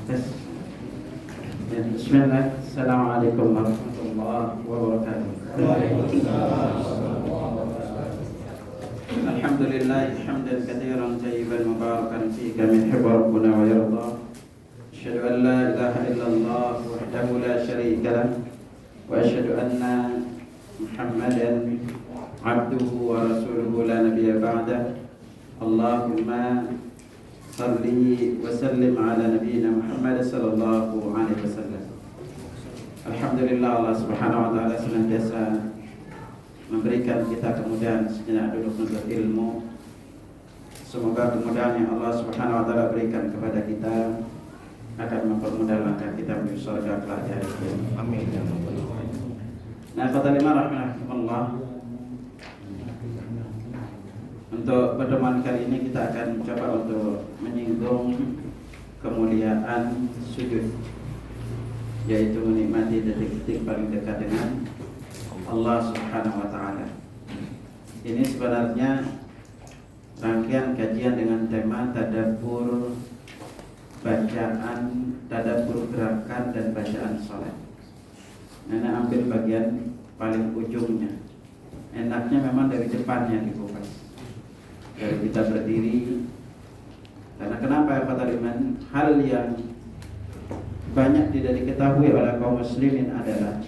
Bismillah. Assalamualaikum warahmatullahi wabarakatuh. Alhamdulillah hamdan katsiran tayyiban mubarakan fihi kama yuhibbu rabbuna wa yarda. Asyhadu an la ilaha illallah wahdahu la syarika lah wa asyhadu anna Muhammadan abduhu wa rasuluhu la nabiyya ba'dah. Allahumma salli wa sallim ala nabiyyina Muhammad sallallahu alaihi wasallam. Alhamdulillah, Allah Subhanahu wa taala senantiasa memberikan kita kemudahan sejenak duduk menuntut ilmu. Semoga kemudahan yang Allah Subhanahu wa taala berikan kepada kita akan mempermudah langkah kita menuju surga kelak di hari kiamat. Amin ya rabbal alamin. Nah, kata lima rahimahullah. Untuk pertemuan kali ini kita akan coba untuk menyinggung kemuliaan sujud, yaitu menikmati detik-detik paling dekat dengan Allah Subhanahu wa taala. Ini sebenarnya rangkaian kajian dengan tema tadabbur bacaan, tadabbur gerakan dan bacaan salat. Nah, ambil bagian paling ujungnya. Enaknya memang dari depannya dikupas. Dari kita berdiri. Karena kenapa ya Pak Taliman? Hal yang banyak tidak diketahui oleh kaum muslimin adalah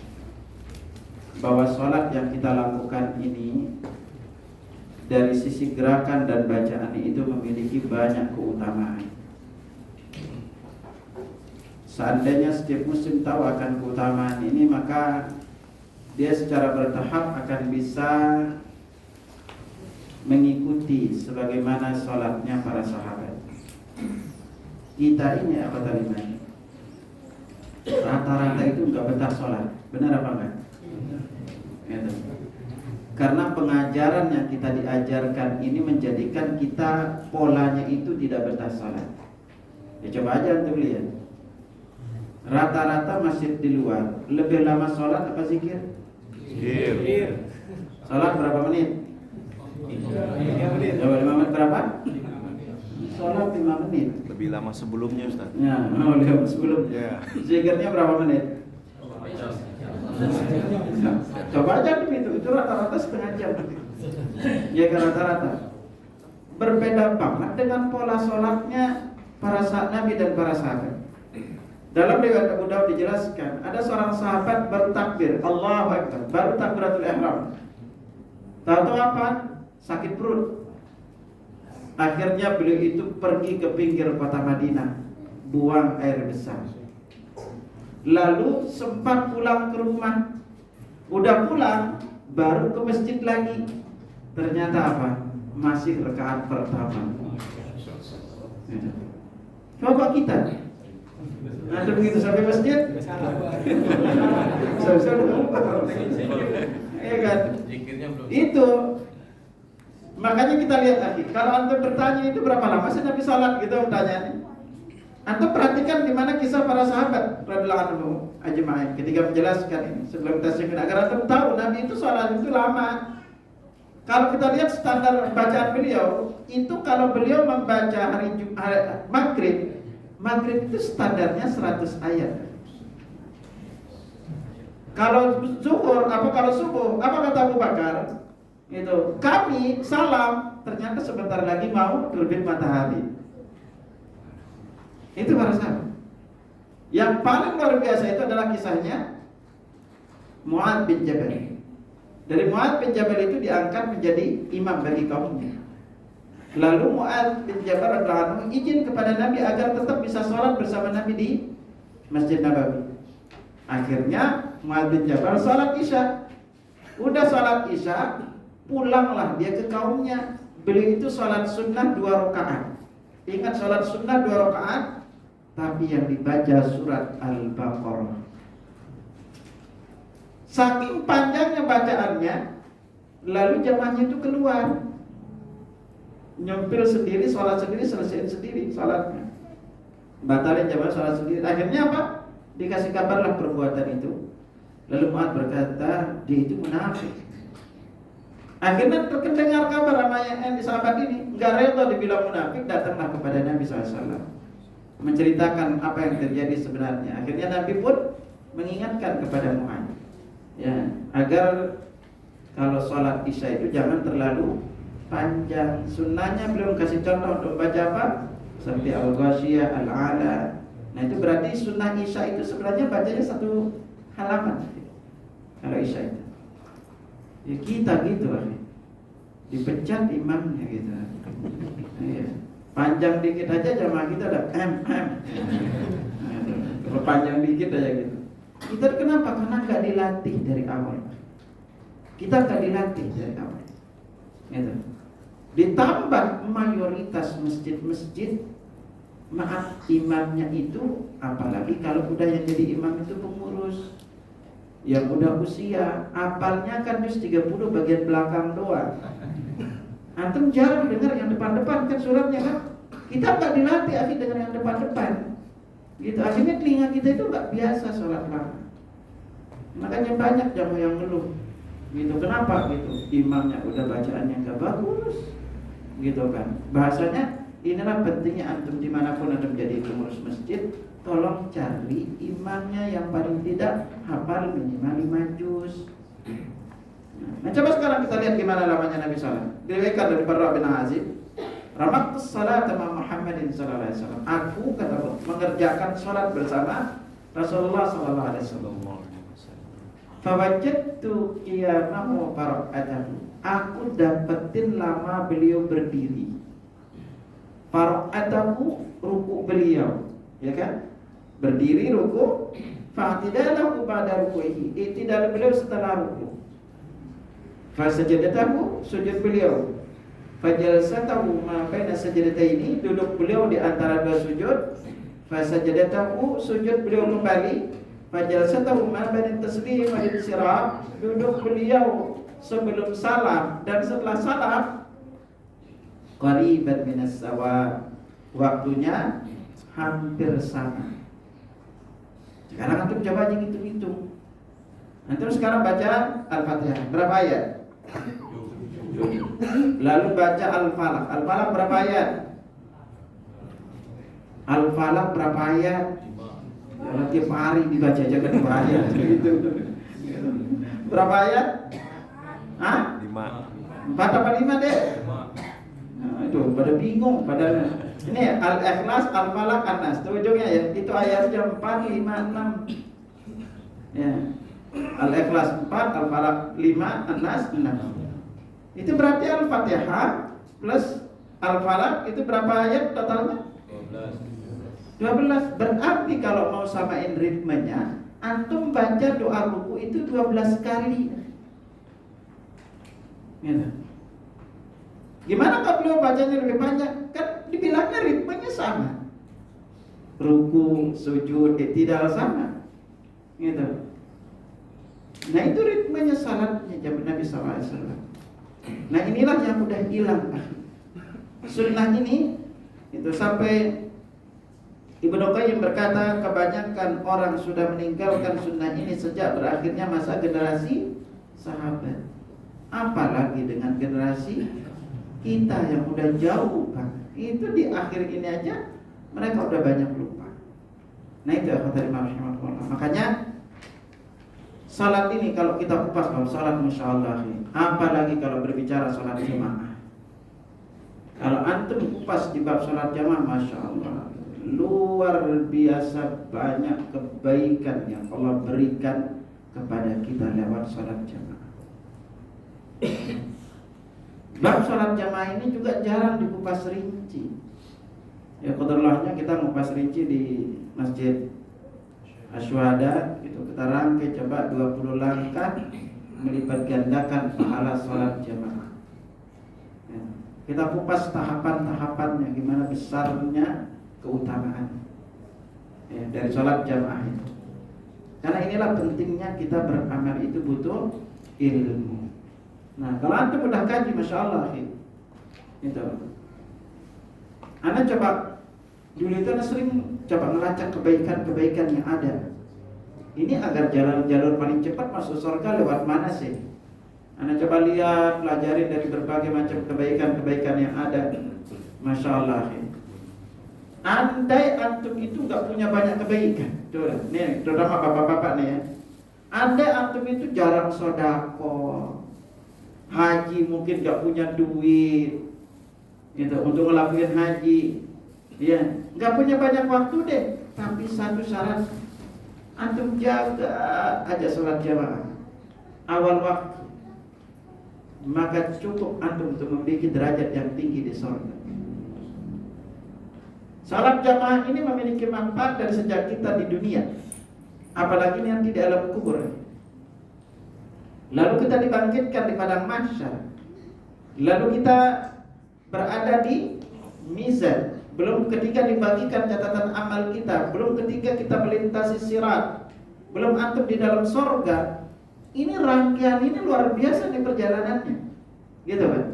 bahwa sholat yang kita lakukan ini dari sisi gerakan dan bacaan itu memiliki banyak keutamaan. Seandainya setiap muslim tahu akan keutamaan ini, maka dia secara bertahap akan bisa mengikuti sebagaimana sholatnya para sahabat. Kita ini apa tadi? Rata-rata itu enggak betah sholat, benar apa enggak? Gitu. Karena pengajaran yang kita diajarkan ini menjadikan kita polanya itu tidak betah sholat. Ya coba aja untuk lihat. Rata-rata masjid di luar lebih lama sholat apa zikir? Zikir. Sholat berapa menit? 5 menit. Coba 5 menit berapa? Sholat 5 menit. Lebih lama sebelumnya Ustaz. Ya, lebih sebelum. Ya. Zikirnya berapa menit? Coba aja itu rata-rata setengah jam. Ya kan rata-rata. Berbeda banget dengan pola sholatnya para sahabat Nabi dan para sahabat. Dalam riwayat Abu Dawud dijelaskan, ada seorang sahabat baru takbir, Allahu Akbar, baru takbiratul ihram. Tahu apa? Sakit perut. Akhirnya beliau itu pergi ke pinggir kota Madinah, buang air besar. Lalu sempat pulang ke rumah. Udah pulang, baru ke masjid lagi. Ternyata apa? Masih rakaat pertama. Coba kita. Ada begitu sampai masjid? Ya kan? Itu. Makanya kita lihat lagi. Kalau antum bertanya itu berapa lama sih Nabi salat gitu pertanyaannya. Antum perhatikan di mana kisah para sahabat radhiyallahu anhum ajma'in ketika menjelaskan ini sebelum tasbih agar antum tahu Nabi itu salat itu lama. Kalau kita lihat standar bacaan beliau, itu kalau beliau membaca Maghrib itu standarnya 100 ayat. Kalau zuhur, kalau subuh, apa kata Abu Bakar? Itu kami salam, ternyata sebentar lagi mau terbit matahari. Itu para sahabat. Yang paling luar biasa itu adalah kisahnya Mu'adz bin Jabal. Dari Mu'adz bin Jabal itu diangkat menjadi imam bagi kaumnya. Lalu Mu'adz bin Jabal radhiyallahu anhu izin kepada Nabi agar tetap bisa sholat bersama Nabi di Masjid Nabawi. Akhirnya Mu'adz bin Jabal sholat Isya. Udah sholat Isya, pulanglah dia ke kaumnya. Beliau itu sholat sunnah 2 rakaat. Ingat sholat sunnah 2 rakaat, tapi yang dibaca surat Al-Baqarah. Saking panjangnya bacaannya, lalu jamaahnya itu keluar, nyempil sendiri, sholat sendiri, selesaiin sendiri sholatnya, batalin jamaah sholat sendiri. Akhirnya apa? Dikasih kabarlah perbuatan itu. Lalu Mu'adz berkata, dia itu munafik. Akhirnya terdengar kabar sama yang di sahabat ini, enggak rela dibilang munafik, datanglah kepada Nabi SAW. menceritakan apa yang terjadi sebenarnya. Akhirnya Nabi pun mengingatkan kepada Mu'adz, ya, agar kalau sholat isya itu jangan terlalu panjang. Sunnahnya beliau kasih contoh untuk baca apa? Seperti Al-Ghasyiyah, Al-Ala. Nah itu berarti sunnah isya itu sebenarnya bacanya 1 halaman. Kalau isya itu, ya kita gitu lah, dipecat imamnya gitu. Ya. Panjang dikit aja jamaah kita udah kalau panjang dikit aja gitu. Kita kenapa? Karena nggak dilatih dari awal. Kita nggak dilatih dari awal. Gitu. Ditambah mayoritas masjid-masjid, maaf, imamnya itu, apalagi kalau udah yang jadi imam itu pengurus yang udah usia, apalnya kan juz 30 bagian belakang doang. Antum jarang dengar yang depan-depan kan suratnya kan. Kita nggak dilatih akhirnya dengan yang depan-depan. Gitu, akhirnya telinga kita itu nggak biasa sholat lama. Makanya banyak jamaah yang ngeluh. Gitu, kenapa gitu? Imamnya udah bacaannya nggak bagus. Gitu kan. Bahasanya inilah pentingnya antum dimanapun antum jadi pengurus masjid, tolong cari imamnya yang paling tidak hafal minimal 5 juz. Nah, coba sekarang kita lihat gimana lamanya Nabi SAW. Diriwayatkan dari Barra bin Azib, Ramaktus salat sama Muhammadin sallallahu alaihi wasallam. Aku kata mengerjakan salat bersama Rasulullah sallallahu alaihi wasallam. Fawajadtu qiyamahu fara'atahu. Aku dapetin lama beliau berdiri. Fara'atahu, ruku beliau, ya kan? Berdiri ruku. Fa'tidalahu ba'da ruku'ihi. I'tidal beliau setelah ruku. Fasajadatahu, sujud beliau. Fajalsatahu ma baina sajdataini, duduk beliau di antara 2 sujud. Fasajadatahu, sujud beliau kembali. Fajalsatahu ma baina taslim wa insiraf, duduk beliau sebelum salam dan setelah salam. Qariban minas sawa, waktunya hampir sama. Sekarang antum coba aja hitung-hitung. Antum sekarang baca Al-Fatihah berapa ayat? Lalu baca Al-Falaq. Al-Falaq berapa ayat? Al-Falaq berapa ayat? Ya, tiap hari dibaca aja kan 2 ayat gitu. Berapa ayat? Hah? 5. 4 apa 5 deh? Nah, itu pada bingung pada. Ini Al-Ikhlas, Al-Falaq, An-Nas. Itu ujungnya ya. Itu ayatnya 4, 5, 6. Ya. Al-Ikhlas 4, Al-Falaq 5, An-Nas 6. Itu berarti Al-Fatihah plus Al-Falaq itu berapa ayat totalnya? 12. Berarti kalau mau samain ritmenya, antum baca doa ruku itu 12 kali. Gitu. Gimana kalau beliau bacanya lebih panjang? Kan dibilangnya ritmenya sama. Ruku, sujud, i'tidal sama. Gitu. Nah itu ritmenya salatnya zaman Nabi SAW. Nah inilah yang udah hilang. Sunnah ini itu sampai Ibnu Qayyim berkata kebanyakan orang sudah meninggalkan sunnah ini sejak berakhirnya masa generasi sahabat. Apalagi dengan generasi kita yang udah jauh kan. Itu di akhir ini aja mereka udah banyak lupa. Nah itu aku tadi maksudnya. Makanya salat ini kalau kita kupas bahwa salat masyaallah, apalagi kalau berbicara salat jamaah. Kalau antum kupas di bab salat jamaah, masyaallah, luar biasa banyak kebaikan yang Allah berikan kepada kita lewat salat jamaah. Bab salat jamaah ini juga jarang dikupas rinci. Ya qadarulahnya kita ngupas rinci di Masjid Asyhada itu kita rangkai coba 20 langkah melipat gandakan pahala salat jamaah. Ya. Kita kupas tahapan-tahapannya gimana besarnya keutamaan ya, dari salat jamaah itu. Karena inilah pentingnya kita beramal itu butuh ilmu. Nah, kalau antum udah kaji, masyaallah, itu. Anda coba dulu itu Anda sering coba melacak kebaikan-kebaikan yang ada. Ini agar jalur paling cepat masuk surga lewat mana sih? Anda coba lihat, pelajari dari berbagai macam kebaikan-kebaikan yang ada. Masya Allah. Andai antum itu nggak punya banyak kebaikan, tuh, nih, terutama bapak-bapak nih ya. Andai antum itu jarang sodako, haji mungkin nggak punya duit, gitu, untuk ngelakuin haji, ya, nggak punya banyak waktu deh. Tapi satu syarat, antum jaga aja sholat jamaah awal waktu, maka cukup antum untuk memiliki derajat yang tinggi di surga. Salat jamaah ini memiliki manfaat dari sejak kita di dunia, apalagi nanti di alam kubur. Lalu kita dibangkitkan di padang mahsyar. Lalu kita berada di mizan. Belum ketika dibagikan catatan amal kita, belum ketika kita melintasi sirat, belum antum di dalam surga. Ini rangkaian ini luar biasa di perjalanannya, gitu kan?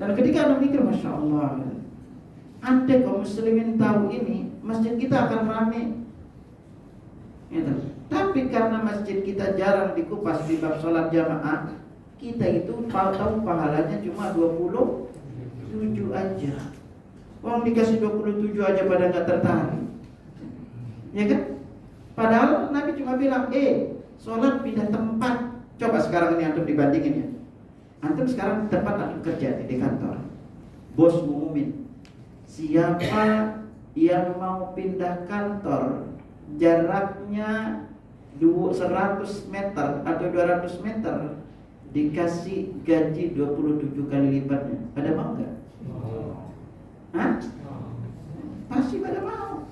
Dan ketika anda mikir, masya Allah, andai kaum muslimin tahu ini, masjid kita akan ramai, gitu. Tapi karena masjid kita jarang dikupas di bab sholat jamaah, kita itu tahu pahalanya cuma 27 aja. Orang dikasih 27 aja pada nggak tertarik, ya kan? Padahal Nabi cuma bilang, sholat pindah tempat. Coba sekarang ini antum dibandingin ya. Antum sekarang tempat antum kerja di kantor, bos ngumumin, siapa yang mau pindah kantor jaraknya 100 meter atau 200 meter dikasih gaji 27 kali lipatnya. Pada mau nggak? Hah? Pasti pada mau.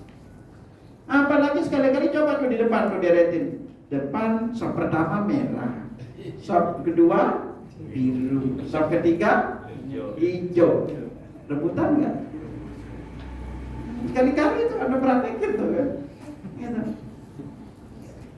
Apalagi sekali-kali coba tuh di depan tuh deretin. Depan sop pertama merah, sop kedua biru, sop ketiga hijau. Rebutan nggak? Sekali-kali itu ada praktekin tuh kan? Gitu.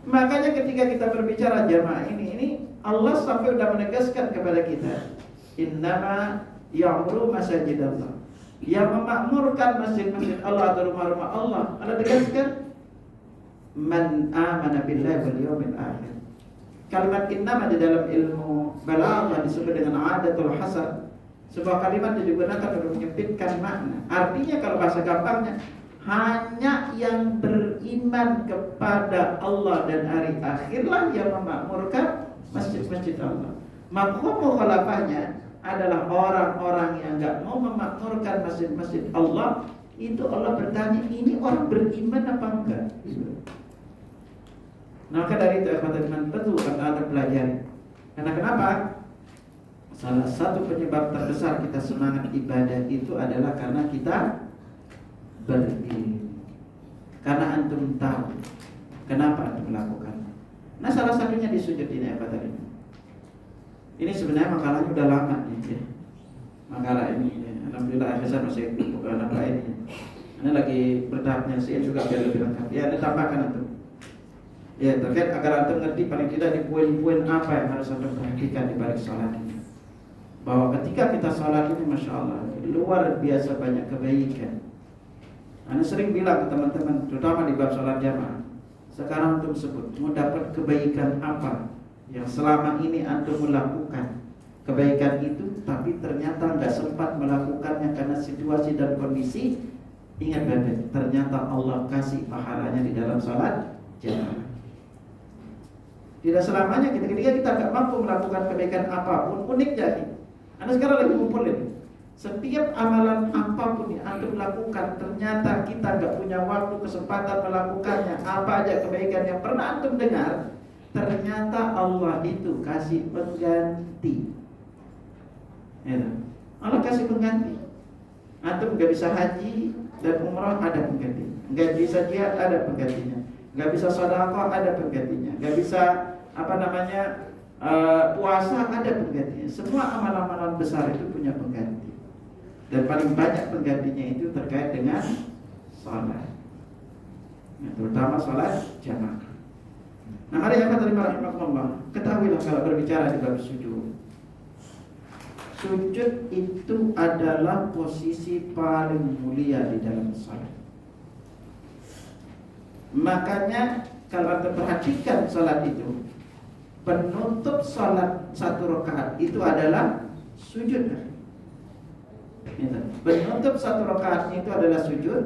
Makanya ketika kita berbicara jamaah ini Allah sampai udah menegaskan kepada kita, innama ya'muru masajidallah, yang memakmurkan masjid-masjid Allah atau rumah-rumah Allah. Allah tegaskan, man amana billahi wal yawmil akhir. Kalimat innama di dalam ilmu balaghah disebut dengan adatul hasar. Sebuah kalimat yang digunakan untuk menyempitkan makna. Artinya kalau bahasa gampangnya, hanya yang beriman kepada Allah dan hari akhirlah yang memakmurkan masjid-masjid Allah. Mafhum mukhalafahnya adalah orang-orang yang enggak mau memakmurkan masjid-masjid Allah. Itu Allah bertanya, ini orang beriman apa enggak? Maka dari itu ikhwan betul kata Anda pelajari. Karena kenapa? Salah satu penyebab terbesar kita semangat ibadah itu adalah karena kita berilmu. Karena antum tahu kenapa antum melakukan. Nah, salah satunya di sujud ini apa tadi? Ini sebenarnya makalahnya udah lama nih ya. Makalah ini ya. Alhamdulillah saya masih bukan apa ini. Ini lagi bertahap nyelesain juga biar lebih lengkap. Ya, ditambahkan antum. Ya, terkait agar antum ngerti paling tidak di poin-poin apa yang harus antum perhatikan di balik sholat ini. Bahwa ketika kita sholat ini, masya Allah, luar biasa banyak kebaikan. Anda sering bilang ke teman-teman, terutama di bab sholat jamaah, sekarang antum sebut, mau dapat kebaikan apa yang selama ini antum melakukan kebaikan itu, tapi ternyata nggak sempat melakukannya karena situasi dan kondisi. Ingat baik, ternyata Allah kasih pahalanya di dalam sholat jamaah. Tidak selamanya ketika kita nggak mampu melakukan kebaikan apapun, unik jadi. Anda sekarang lagi ngumpulin, setiap amalan apapun yang antum lakukan, ternyata kita nggak punya waktu kesempatan melakukannya. Apa aja kebaikan yang pernah antum dengar, ternyata Allah itu kasih pengganti. Ya, Allah kasih pengganti. Antum nggak bisa haji dan umrah, ada pengganti. Nggak bisa jihad, ada penggantinya. Nggak bisa sedekah, ada penggantinya. Nggak bisa puasa, ada penggantinya. Semua amalan-amalan besar itu punya pengganti. Dan paling banyak penggantinya itu terkait dengan salat. Nah, terutama salat jamaah. Nah, mari yang kata rahimahullah, ketahuilah kalau berbicara di bab sujud. Sujud itu adalah posisi paling mulia di dalam salat. Makanya kalau kita perhatikan salat itu, penutup salat satu rakaat itu adalah sujud. Penutup satu rakaatnya itu adalah sujud.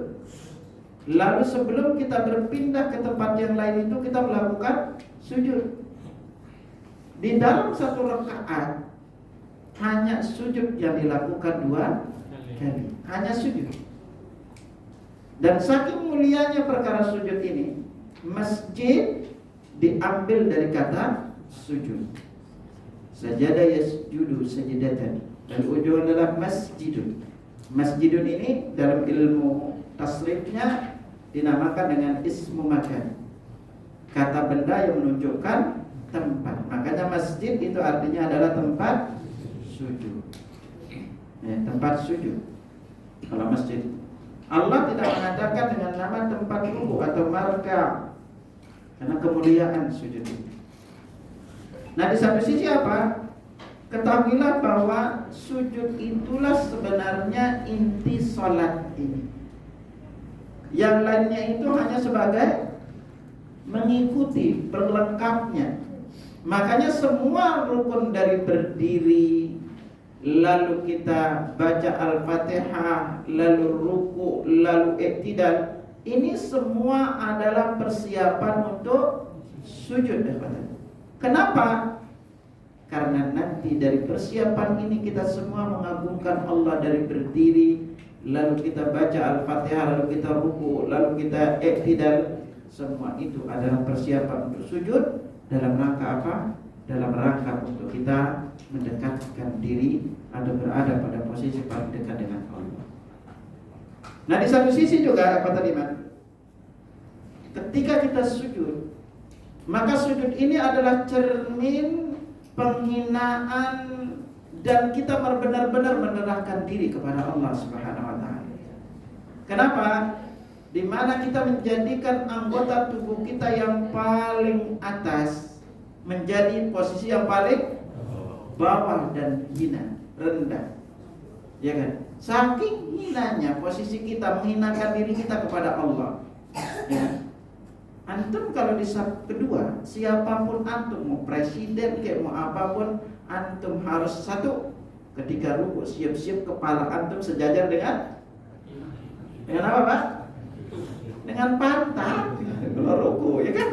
Lalu sebelum kita berpindah ke tempat yang lain itu kita melakukan sujud. Di dalam satu rakaat hanya sujud yang dilakukan 2 kali. Hanya sujud. Dan saking mulianya perkara sujud ini, masjid diambil dari kata sujud. Sajada yasjudu sajdatan. Dan ujung adalah masjidun. Masjidun ini dalam ilmu tasrifnya dinamakan dengan ismu makan. Kata benda yang menunjukkan tempat. Makanya masjid itu artinya adalah tempat sujud. Tempat sujud. Kalau masjid, Allah tidak mengatakan dengan nama tempat ruku atau marka, karena kemuliaan sujud itu. Nah, di satu sisi apa? Ketahuilah bahwa sujud itulah sebenarnya inti sholat ini. Yang lainnya itu hanya sebagai mengikuti perlengkapnya. Makanya semua rukun dari berdiri, lalu kita baca Al-Fatihah, lalu ruku, lalu iktidal, ini semua adalah persiapan untuk sujud. Kenapa? Karena nanti dari persiapan ini kita semua mengagungkan Allah dari berdiri, lalu kita baca Al-Fatihah, lalu kita ruku, lalu kita iktidal. Semua itu adalah persiapan untuk sujud dalam rangka apa? Dalam rangka untuk kita mendekatkan diri atau berada pada posisi paling dekat dengan Allah. Nah, di satu sisi juga apa tadi, Mas? Ketika kita sujud, maka sujud ini adalah cermin penghinaan dan kita benar-benar menyerahkan diri kepada Allah Subhanahu wa taala. Kenapa? Di mana kita menjadikan anggota tubuh kita yang paling atas menjadi posisi yang paling bawah dan hina, rendah. Ya kan? Saking hinanya posisi kita, menghinakan diri kita kepada Allah. Ya. Antum kalau di saf kedua, siapapun antum, mau presiden kayak mau apapun, antum harus satu ketika ruku siap-siap kepala antum sejajar dengan apa, Pak? Dengan pantat. Kalau ruku, ya kan?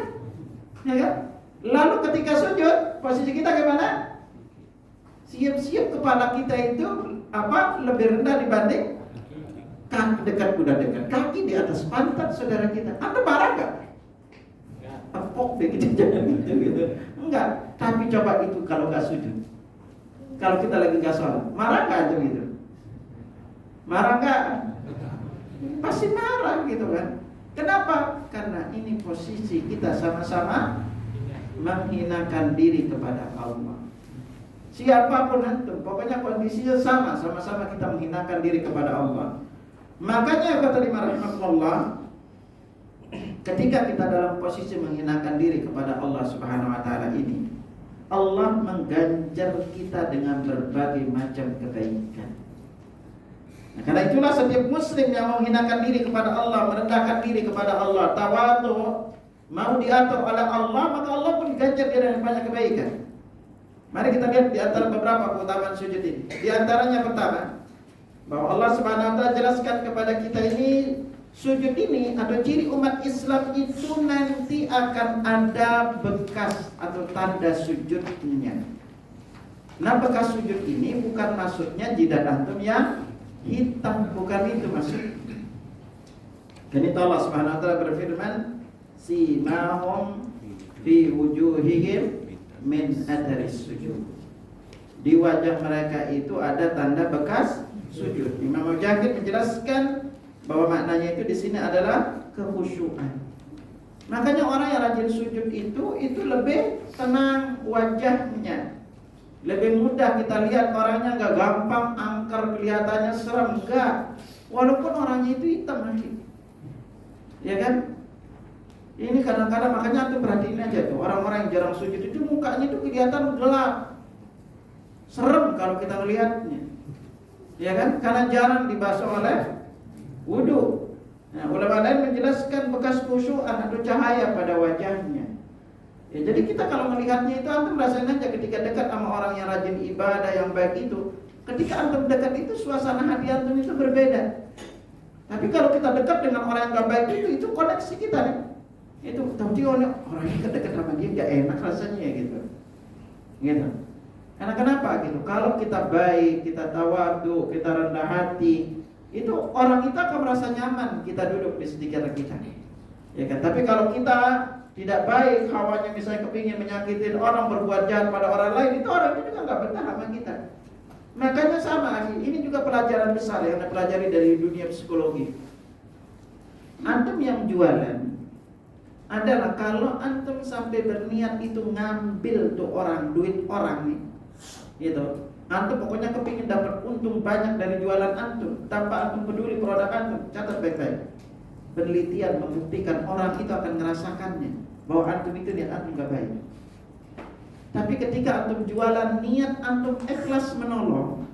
Ya kan? Lalu ketika sujud, posisi kita gimana? Siap-siap kepala kita itu apa? Lebih rendah dibanding kaki, dekat kuda dekat kaki di atas pantat saudara kita. Antum marah enggak? Tepuk deh kita jangan gitu. Enggak, tapi coba itu kalau enggak sujud. Kalau kita lagi enggak sholat, marah enggak aja gitu? Marah enggak? Pasti marah gitu kan. Kenapa? Karena ini posisi kita sama-sama menghinakan diri kepada Allah. Siapapun antum, pokoknya kondisinya sama, sama-sama kita menghinakan diri kepada Allah. Makanya kata Imam rahimahullah, ketika kita dalam posisi menghinakan diri kepada Allah Subhanahu wa taala ini, Allah mengganjar kita dengan berbagai macam kebaikan. Nah, karena itulah setiap muslim yang menghinakan diri kepada Allah, merendahkan diri kepada Allah, tawadhu, mau diatur oleh Allah, maka Allah pun ganjar dia dengan banyak kebaikan. Mari kita lihat di antara beberapa keutamaan sujud ini. Di antaranya pertama, bahwa Allah Subhanahu wa taala jelaskan kepada kita ini, sujud ini atau ciri umat Islam itu nanti akan ada bekas atau tanda sujudnya. Nah, bekas sujud ini bukan maksudnya jidat antum yang hitam, bukan itu maksudnya. Dan itu Allah Subhanahu wa taala berfirman, simahum fi wujuhihim min atharis sujud. Di wajah mereka itu ada tanda bekas sujud. Imam Mujahid menjelaskan bahwa maknanya itu di sini adalah kekhusyuan. Makanya orang yang rajin sujud itu lebih tenang wajahnya. Lebih mudah kita lihat orangnya, enggak gampang angker kelihatannya serem, enggak. Walaupun orangnya itu hitam lagi. Ya kan? Ini kadang-kadang makanya antum perhatiin aja tuh, orang-orang yang jarang sujud itu mukanya itu kelihatan gelap. Serem kalau kita melihatnya. Ya kan? Karena jarang dibasuh oleh wudu. Nah, ulama lain menjelaskan bekas khusyuan atau cahaya pada wajahnya. Ya, jadi kita kalau melihatnya itu antum rasain aja ketika dekat sama orang yang rajin ibadah yang baik itu, Ketika antum dekat itu suasana hati antum itu berbeda. Tapi kalau kita dekat dengan orang yang gak baik itu koneksi kita nih. Itu tahu-tahu orang yang dekat sama dia gak enak rasanya ya gitu. Gitu. Karena kenapa gitu? Kalau kita baik, kita tawadu, kita rendah hati, itu orang kita akan merasa nyaman kita duduk di sekitar kita. Ya kan? Tapi kalau kita tidak baik, hawanya misalnya kepingin menyakitin orang, berbuat jahat pada orang lain, itu orang itu juga nggak betah sama kita. Makanya sama, ini juga pelajaran besar yang kita pelajari dari dunia psikologi. Antum yang jualan adalah kalau antum sampai berniat itu ngambil tuh orang, duit orang nih, gitu. Antum pokoknya kepingin dapat untung banyak dari jualan antum tanpa antum peduli produk antum. Catat baik-baik. Penelitian membuktikan orang itu akan merasakannya bahwa antum itu niat antum gak baik. Tapi ketika antum jualan, niat antum ikhlas menolong,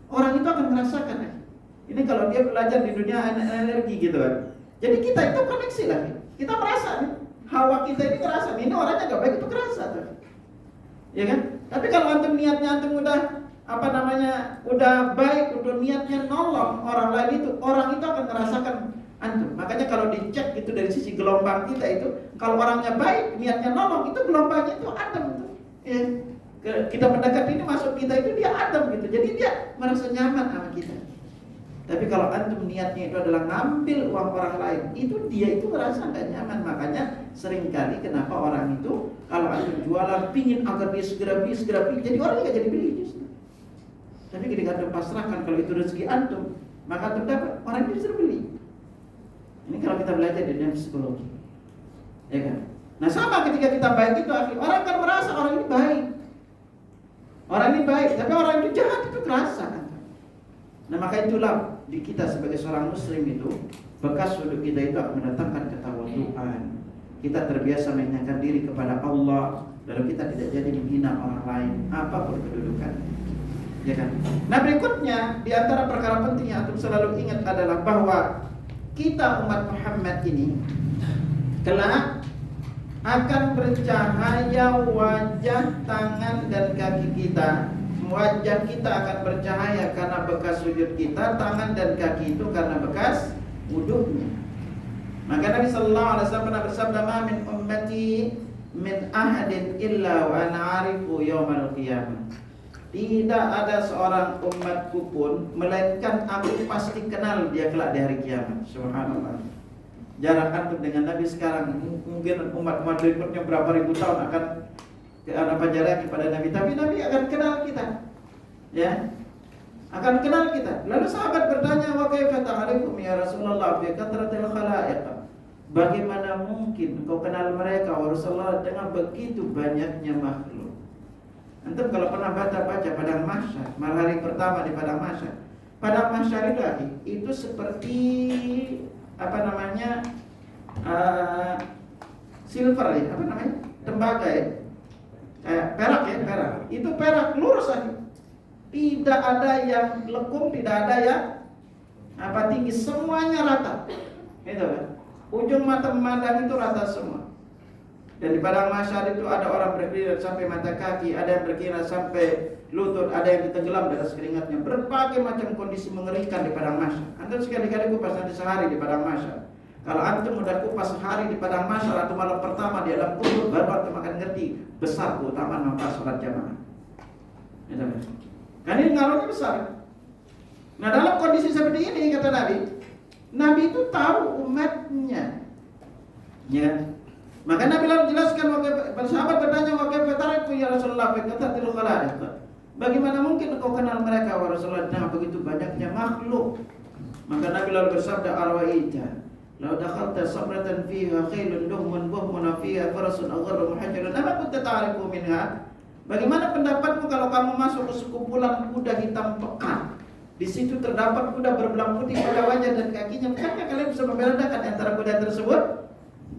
orang itu akan merasakan. Ini kalau dia belajar di dunia energi gitu kan. Jadi kita itu koneksi lagi. Kita merasa nih, hawa kita ini kerasa. Ini orangnya gak baik, itu kerasa tuh. Ya kan? Tapi kalau antum niatnya antum udah baik, udah niatnya nolong orang lain itu, orang itu akan merasakan antum. Makanya kalau dicek itu dari sisi gelombang kita itu, kalau orangnya baik, niatnya nolong, itu gelombangnya itu adem tuh. Ya. Kita mendekat ini masuk kita itu dia adem gitu. Jadi dia merasa nyaman sama kita. Tapi kalau antum niatnya itu adalah ngambil uang orang lain, itu dia itu merasa gak nyaman. Makanya seringkali kenapa orang itu kalau antum jualan pingin agar dia segera beli, jadi orang gak jadi beli justru. Tapi ketika antum pasrahkan kalau itu rezeki antum, maka antum dapat, orang itu justru beli. Ini kalau kita belajar di dunia psikologi, ya kan? Nah sama ketika kita baik itu, orang akan merasa orang ini baik. Orang ini baik, tapi orang itu jahat itu kerasa kan? Nah maka itulah di kita sebagai seorang muslim itu, bekas sudut kita itu akan mendatangkan ketawaduan. Kita terbiasa mengingatkan diri kepada Allah, lalu kita tidak jadi menghina orang lain apapun kedudukan. Ya kan? Nah berikutnya di antara perkara penting yang antum selalu ingat adalah bahwa kita umat Muhammad ini kelak akan bercahaya wajah, tangan dan kaki kita. Wajah kita akan bercahaya karena bekas sujud kita, tangan dan kaki itu karena bekas wudhunya. Maka Nabi sallallahu alaihi wasallam pernah bersabda, "Ma min ummati min ahadin illa wa ana 'arifu yaumal qiyamah." Tidak ada seorang umatku pun melainkan aku pasti kenal dia kelak di hari kiamat. Subhanallah. Jarak antum dengan Nabi sekarang, mungkin umat-umat berikutnya berapa ribu tahun akan jarak kepada Nabi, tapi Nabi akan kenal kita. Ya. Akan kenal kita. Lalu sahabat bertanya, "Wa kaifa ta'rifu ya Rasulullah bi katratil khalaiq?" Bagaimana mungkin engkau kenal mereka wahai Rasulullah dengan begitu banyaknya makhluk? Antum kalau pernah baca padang mahsyar, malam hari pertama di padang mahsyar. Padang mahsyar itu seperti silver ya, tembaga ya. Perak. Itu perak lurus aja. Tidak ada yang lekung, tidak ada yang tinggi, semuanya rata. Itu kan. Ujung mata memandang itu rata semua. Dan di padang mahsyar itu ada orang berdiri sampai mata kaki, ada yang berdiri sampai lutut, ada yang tenggelam di atas keringatnya. Berbagai macam kondisi mengerikan di padang mahsyar. Antum sekali-kali kupas nanti sehari di padang mahsyar. Kalau antum udah kupas sehari di padang mahsyar atau malam pertama di alam kubur, baru antum akan ngerti besar keutamaan mempas sholat jamaah. Kan ini ngaruhnya besar. Nah dalam kondisi seperti ini kata Nabi itu tahu umatnya. Ya. Maka Nabi lalu jelaskan, sahabat bertanya, "Wa kaifa ta'rifu ya Rasulullah fi katratil khalaiq?" Bagaimana mungkin engkau kenal mereka wahai Rasulullah dengan begitu banyaknya makhluk? Maka Nabi lalu bersabda, "Arwa'ita law dakhalta sabratan fiha khailun duhmun buhmun fiha farasun agharru muhajjalun ama kunta ta'rifu minha?" Bagaimana pendapatmu kalau kamu masuk ke sekumpulan kuda hitam pekat? Di situ terdapat kuda berbelang putih pada wajah dan kakinya. Bukankah kalian bisa membedakan antara kuda tersebut?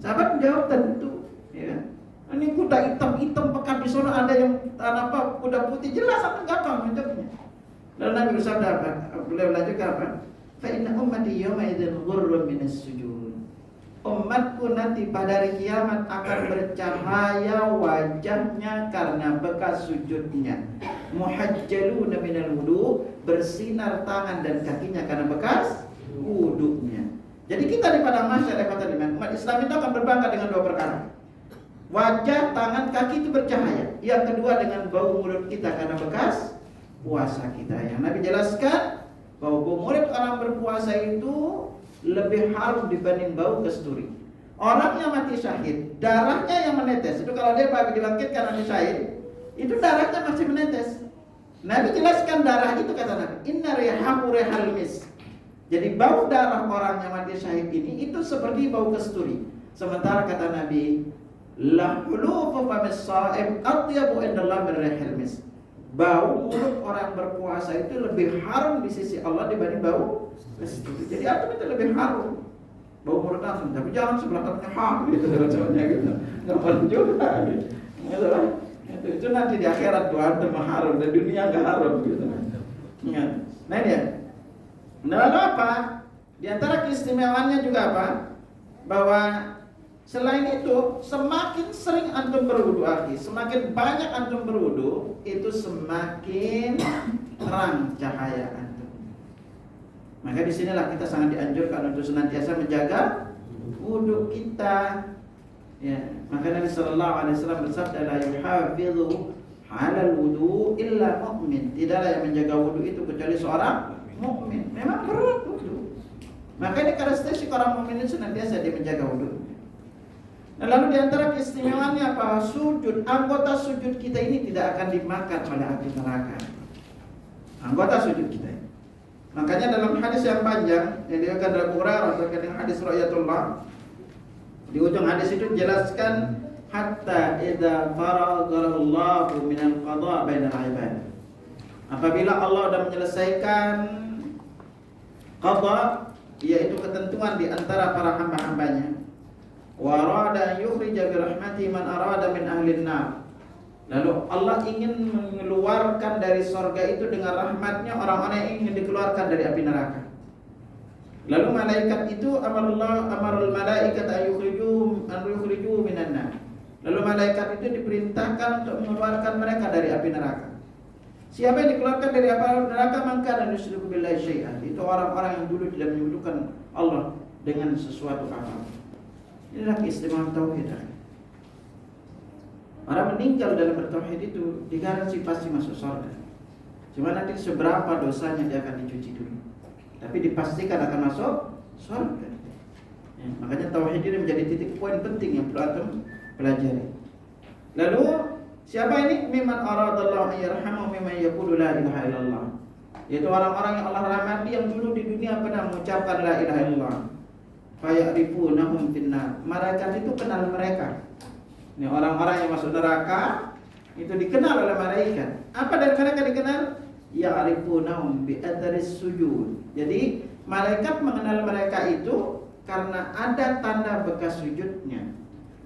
Sahabat menjawab, tentu. Ya. Ini kuda hitam pekat di sana, ada yang kuda putih, jelas atau gampang menjawabnya. Lalu Nabi bersabda apa? Beliau lanjutkan apa? Fa inna ummati yawma idzin ghurrun minas sujud. Umatku nanti pada hari kiamat akan bercahaya wajahnya karena bekas sujudnya. muhajjaluna minal wudu, bersinar tangan dan kakinya karena bekas wudunya. Jadi kita di padang mahsyar umat Islam itu akan berbangga dengan dua perkara. Wajah, tangan, kaki itu bercahaya. Yang kedua dengan bau mulut kita karena bekas puasa kita. Yang Nabi jelaskan bahwa bau mulut orang berpuasa itu lebih harum dibanding bau kasturi. Orangnya mati syahid, darahnya yang menetes. Itu kalau dia dibangkitkan mati syahid, itu darahnya masih menetes. Nabi jelaskan darah itu, kata Nabi, inna rihahu rihal misk. Jadi bau darah orang yang mati syahid ini itu seperti bau kasturi. Sementara kata Nabi, la hulufu famis sha'im atyabu indallah min rihil misk. Bau mulut orang berpuasa itu lebih harum di sisi Allah dibanding bau kasturi. Jadi antum itu lebih harum. Bau mulut langsung, tapi jangan sebelah tangannya gitu rasanya gitu. Enggak perlu juga gitu. Itu nanti di akhirat tuh antum harum, di dunia enggak harum gitu. Nah dia. Nah, lalu apa? Di antara keistimewaannya juga apa? Bahwa selain itu, semakin sering antum berwudu, semakin banyak antum berwudu, itu semakin terang cahaya antum. Maka disinilah kita sangat dianjurkan untuk senantiasa menjaga wudu kita. Ya, maka Nabi Sallallahu Alaihi Wasallam bersabda, la yuhafidhu halal wudu illa mu'min. Tidaklah yang menjaga wudu itu kecuali seorang mukmin. Memang berat wudu. Makanya karakteristik orang mukmin itu senantiasa dia menjaga wudu. Nah, lalu diantara keistimewaannya apa? Sujud. Anggota sujud kita ini tidak akan dimakan oleh api neraka. Anggota sujud kita. Makanya dalam hadis yang panjang yang diriwayatkan dari Abu Hurairah terkait dengan hadis Ru'yatullah, di ujung hadis itu dijelaskan hatta idza faraghallahu minal qada bainal ibad. Apabila Allah sudah menyelesaikan qada, yaitu ketentuan di antara para hamba-hambanya, wa arada yukhrija bi rahmati man arada min ahlin nar. Lalu Allah ingin mengeluarkan dari sorga itu dengan rahmatnya orang-orang yang ingin dikeluarkan dari api neraka. Lalu malaikat itu amarul malaikat yukhriju minan nar. Lalu malaikat itu diperintahkan untuk mengeluarkan mereka dari api neraka. Siapa yang dikeluarkan dari api neraka? Maka dan yusyriku billahi syai'an. Itu orang-orang yang dulu tidak menyekutukan Allah dengan sesuatu apa. Inilah keistimewaan tauhid. Orang meninggal dalam bertauhid itu digaransi pasti masuk surga. Cuma nanti seberapa dosanya dia akan dicuci dulu. Tapi dipastikan akan masuk surga. Ya, makanya tauhid ini menjadi titik poin penting yang perlu antum pelajari. Lalu siapa ini? Mimman aradallahu yarhamu mimman yaqulu la ilaha illallah. Yaitu orang-orang yang Allah rahmati yang dulu di dunia pernah mengucapkan la ilaha illallah. Fayarifunahum finnar. Malaikat itu kenal mereka. Ini orang-orang yang masuk neraka itu dikenal oleh malaikat. Apa dari mereka dikenal? Ya'rifunahum bi atharis sujud. Jadi malaikat mengenal mereka itu karena ada tanda bekas sujudnya.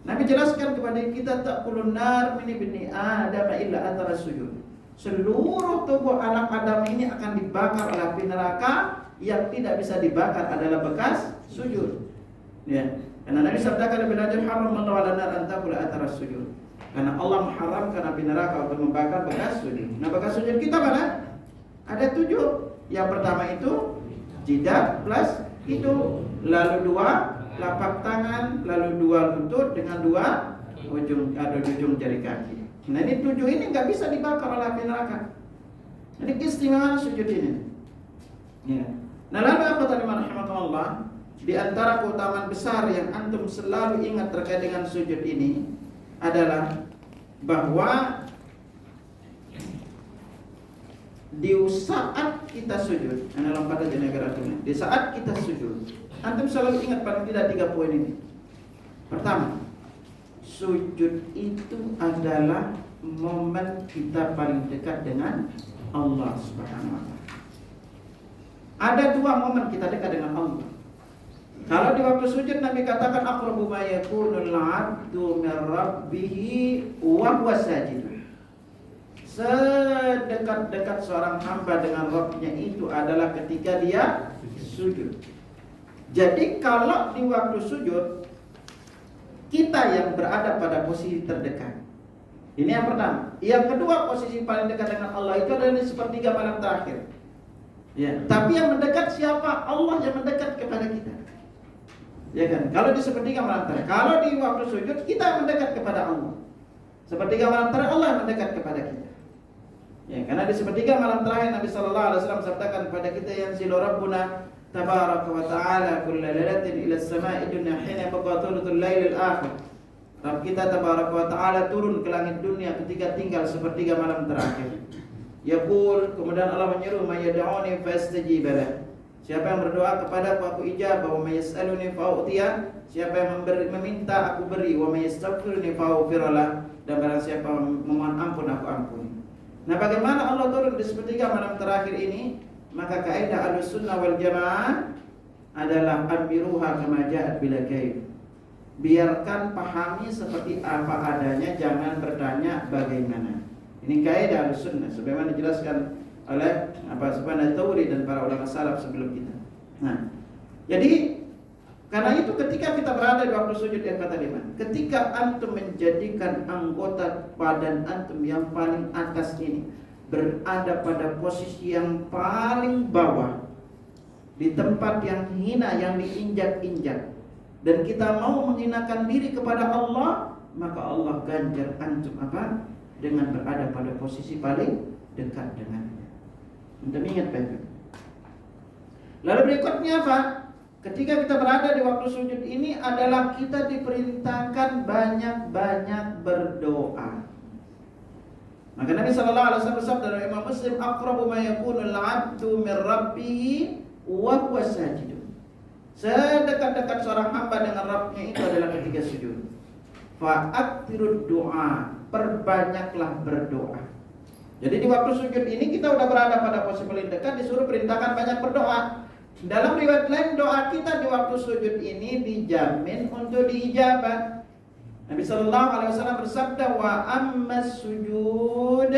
Nabi jelaskan kepada kita, taqulun nar min ibni adam illa atharas sujud. Seluruh tubuh anak Adam ini akan dibakar oleh api neraka, yang tidak bisa dibakar adalah bekas sujud. Ya. Karena Nabi sabdakan lebih lanjut, haram Allah ala nar antakula ataras sujud. Karena Allah mengharamkan api neraka untuk membakar bekas sujud. Nah, bekas sujud kita mana? Ada 7. Yang pertama itu jidat plus hidung, lalu 2 telapak tangan, lalu 2 lutut dengan 2 ujung jari kaki. Nah, ini 7 ini nggak bisa dibakar oleh api neraka. Ini keistimewaan sujud ini. Ya. Nah, lalu apa tadi rahmatullah? Di antara keutamaan besar yang antum selalu ingat terkait dengan sujud ini adalah bahwa di saat kita sujud, di saat kita sujud, antum selalu ingat paling tidak 3 poin ini. Pertama, sujud itu adalah momen kita paling dekat dengan Allah Subhanahu wa taala. Ada 2 momen kita dekat dengan Allah. Kalau di waktu sujud Nabi katakan aqrabu ma yakunul 'abdu min rabbih wa huwa sajid. Sedekat-dekat seorang hamba dengan Rabb-nya itu adalah ketika dia sujud. Jadi kalau di waktu sujud kita yang berada pada posisi terdekat, Ini yang pertama. Yang kedua, posisi paling dekat dengan Allah itu adalah di sepertiga malam terakhir. Ya, tapi yang mendekat siapa? Allah yang mendekat kepada kita. Ya kan? Kalau di sepertiga malam terakhir, kalau di waktu sujud kita mendekat kepada Allah. Sepertiga malam terakhir Allah yang mendekat kepada kita. Ya, karena di sepertiga malam terakhir Nabi sallallahu alaihi wasallam sabdakan kepada kita yang zilu rabbuna tabaraka wa ta'ala kulla lailatin ila as-sama'i dunya hina baqa thuluthul lailil akhir. Rabb kita tabaraka wa ta'ala turun ke langit dunia ketika tinggal sepertiga malam terakhir. Yaqul, kemudian Allah menyeru, may yad'uni fastajib lah. Siapa yang berdoa kepadaku aku ijabah, wa may yas'aluni fa'utiya. Siapa yang meminta aku beri, wa may yastaghfiruni fa'ghfir lah. Dan barang siapa memohon ampun aku ampuni. Nah, bagaimana Allah turun di sepertiga malam terakhir ini? Maka kaidah Ahlussunnah wal Jamaah adalah amiruha kama ja'at bila kaif. Biarkan pahami seperti apa adanya, jangan bertanya bagaimana. Ini kaidah Ahlussunnah sebagaimana dijelaskan oleh Subhan Tsauri dan para ulama salaf sebelum kita. Nah, jadi karena itu ketika kita berada di waktu sujud yang kata lima, ketika antum menjadikan anggota badan antum yang paling atas ini berada pada posisi yang paling bawah, di tempat yang hina, yang diinjak-injak, dan kita mau menghinakan diri kepada Allah, maka Allah ganjar antum apa? Dengan berada pada posisi paling dekat dengannya. Untuk ingat baik. Lalu berikutnya apa? Ketika kita berada di waktu sujud ini adalah kita diperintahkan banyak-banyak berdoa. Maka Nabi sallallahu alaihi wasallam bersabda dalam Imam Muslim, aqrabu ma yakunu al-'abdu min rabbih wa huwa sajid. Sedekat-dekat seorang hamba dengan Rabbnya itu adalah ketika sujud. Fa'aktirud doa, perbanyaklah berdoa. Jadi di waktu sujud ini kita sudah berada pada posisi paling dekat, disuruh perintahkan banyak berdoa. Dalam riwayat lain doa kita di waktu sujud ini dijamin untuk diijabah. Nabi sallallahu alaihi wasallam bersabda, wa ammas sujud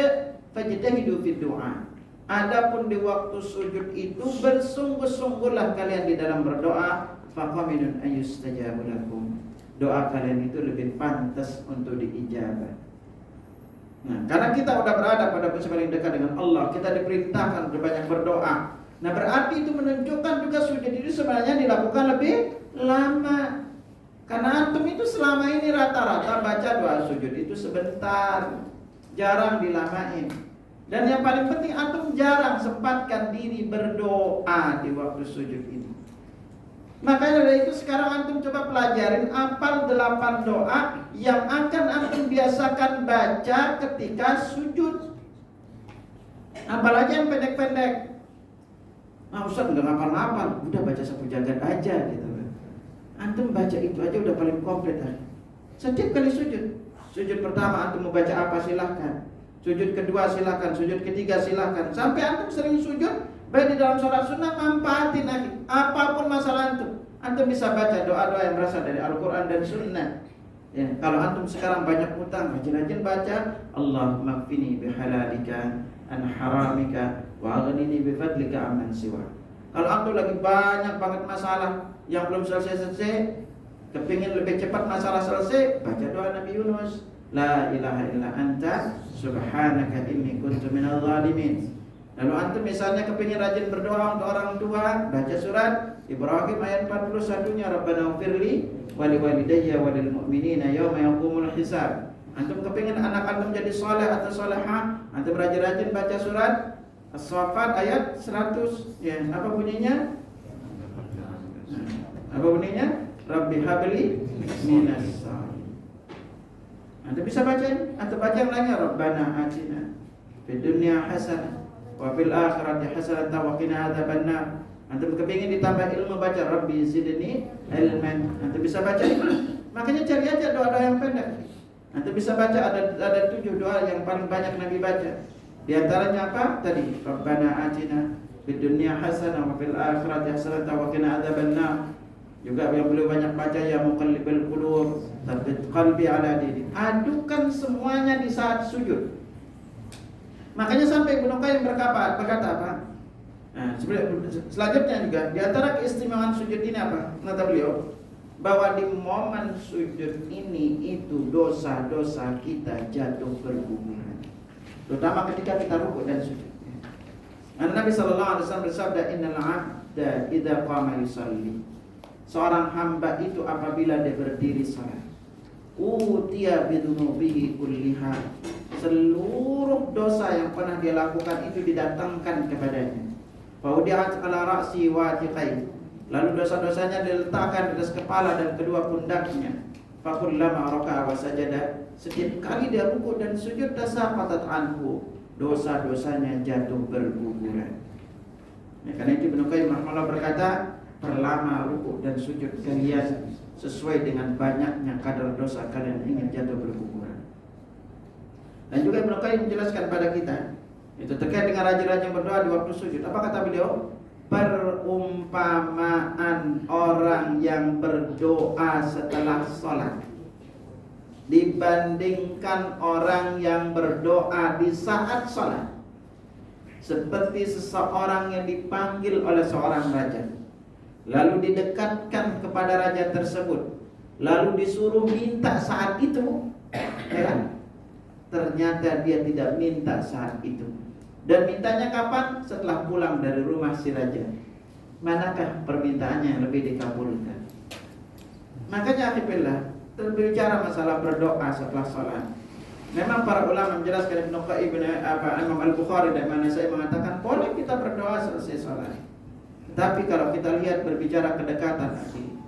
fajtahidu fid du'a. Adapun di waktu sujud itu bersungguh-sungguhlah kalian di dalam berdoa, faqaminun ayyustajabu lakum. Doa kalian itu lebih pantas untuk diijabah. Nah, karena kita sudah berada pada posisi paling dekat dengan Allah, kita diperintahkan untuk banyak berdoa. Nah, berarti itu menunjukkan juga sujud itu sebenarnya dilakukan lebih lama. Karena antum itu selama ini rata-rata baca doa sujud itu sebentar, jarang dilamain. Dan yang paling penting antum jarang sempatkan diri berdoa di waktu sujud ini. Makanya dari itu sekarang antum coba pelajarin apal 8 doa yang akan antum biasakan baca ketika sujud. Apalagi yang pendek-pendek. Nah, Ustaz enggak ngapal-ngapal, udah baca sapu jagat aja gitu. Antum baca itu aja udah paling komplit aja. Setiap kali sujud. Sujud pertama antum mau baca apa silahkan. Sujud kedua silakan, sujud ketiga silakan. Sampai antum sering sujud, baik di dalam sholat sunnah manfaatin lagi. Apapun masalah antum bisa baca doa-doa yang berasal dari Al-Quran dan Sunnah. Ya, kalau antum sekarang banyak utang, rajin-rajin baca Allahumma kfini bihalalika an haramika wa aghnini bifadlika amman siwa. Kalau antum lagi banyak banget masalah yang belum selesai-selesai, kepingin lebih cepat masalah selesai, baca doa Nabi Yunus. La ilaha illa anta subhanaka inni kuntu minadh dhalimin. Lalu antum misalnya kepingin rajin berdoa untuk orang tua, baca surat Ibrahim ayat 41-nya, Rabbana ighfirli wa liwalidayya wa lil mu'minina yauma yaqumul hisab. Antum kepingin anak antum jadi saleh atau salehah, antum rajin-rajin baca surat As-Saffat ayat 100. Ya, apa bunyinya? Apa bunyinya? Rabbi habli minas salihin. Anda bisa baca ini, atau baca yang lainnya, Rabbana atina fid dunya hasanah wa fil akhirati hasanah wa qina adzabannar. Antum kepingin ditambah ilmu, baca Rabbi zidni ilman. Antum bisa baca ini. Makanya cari aja doa-doa yang pendek. Antum bisa baca ada 7 doa yang paling banyak Nabi baca. Di antaranya apa? Tadi Rabbana atina fid dunya hasanah wa fil akhirati hasanah wa qina adzabannar. Juga yang beliau banyak baca ya muqallibal qulub tsabbit qalbi ala dinik. Adukan semuanya di saat sujud. Makanya sampai Ibnu Qayyim berkata apa? Nah, selanjutnya juga di antara keistimewaan sujud ini apa? Kata beliau, bahwa di momen sujud ini itu dosa-dosa kita jatuh berguguran, terutama ketika kita rukuk dan sujud. Nabi sallallahu alaihi wasallam bersabda, innal 'abda idza qama yusalli, seorang hamba itu apabila dia berdiri salat, utiya bidunubihi kulliha, seluruh dosa yang pernah dia lakukan itu didatangkan kepadanya. Faudi'at ala ra'si wa atiqai, lalu dosa-dosanya diletakkan di atas kepala dan kedua pundaknya. Fakullama raka'a wa sajada, setiap kali dia rukuk dan sujud, tasaqatat anhu, dosa-dosanya jatuh berguguran. Ya, karena itu Ibnu Qayyim rahimahullah berkata, perlama rukuk dan sujud kalian sesuai dengan banyaknya kadar dosa kalian ingin jatuh berguguran. Dan juga Ibnu Qayyim menjelaskan pada kita itu terkait dengan rajin-rajin berdoa di waktu sujud. Apa kata beliau? Perumpamaan orang yang berdoa setelah sholat dibandingkan orang yang berdoa di saat sholat seperti seseorang yang dipanggil oleh seorang raja, lalu didekatkan kepada raja tersebut, lalu disuruh minta saat itu, ya kan? Ternyata dia tidak minta saat itu. Dan mintanya kapan? Setelah pulang dari rumah si raja. Manakah permintaannya yang lebih dikabulkan? Makanya akhirnya berbicara masalah berdoa setelah sholat. Memang para ulama menjelaskan, Ibnu Qayyim, Imam Al-Bukhari dan mana saya mengatakan boleh kita berdoa selesai sholat. Tapi kalau kita lihat berbicara kedekatan nanti,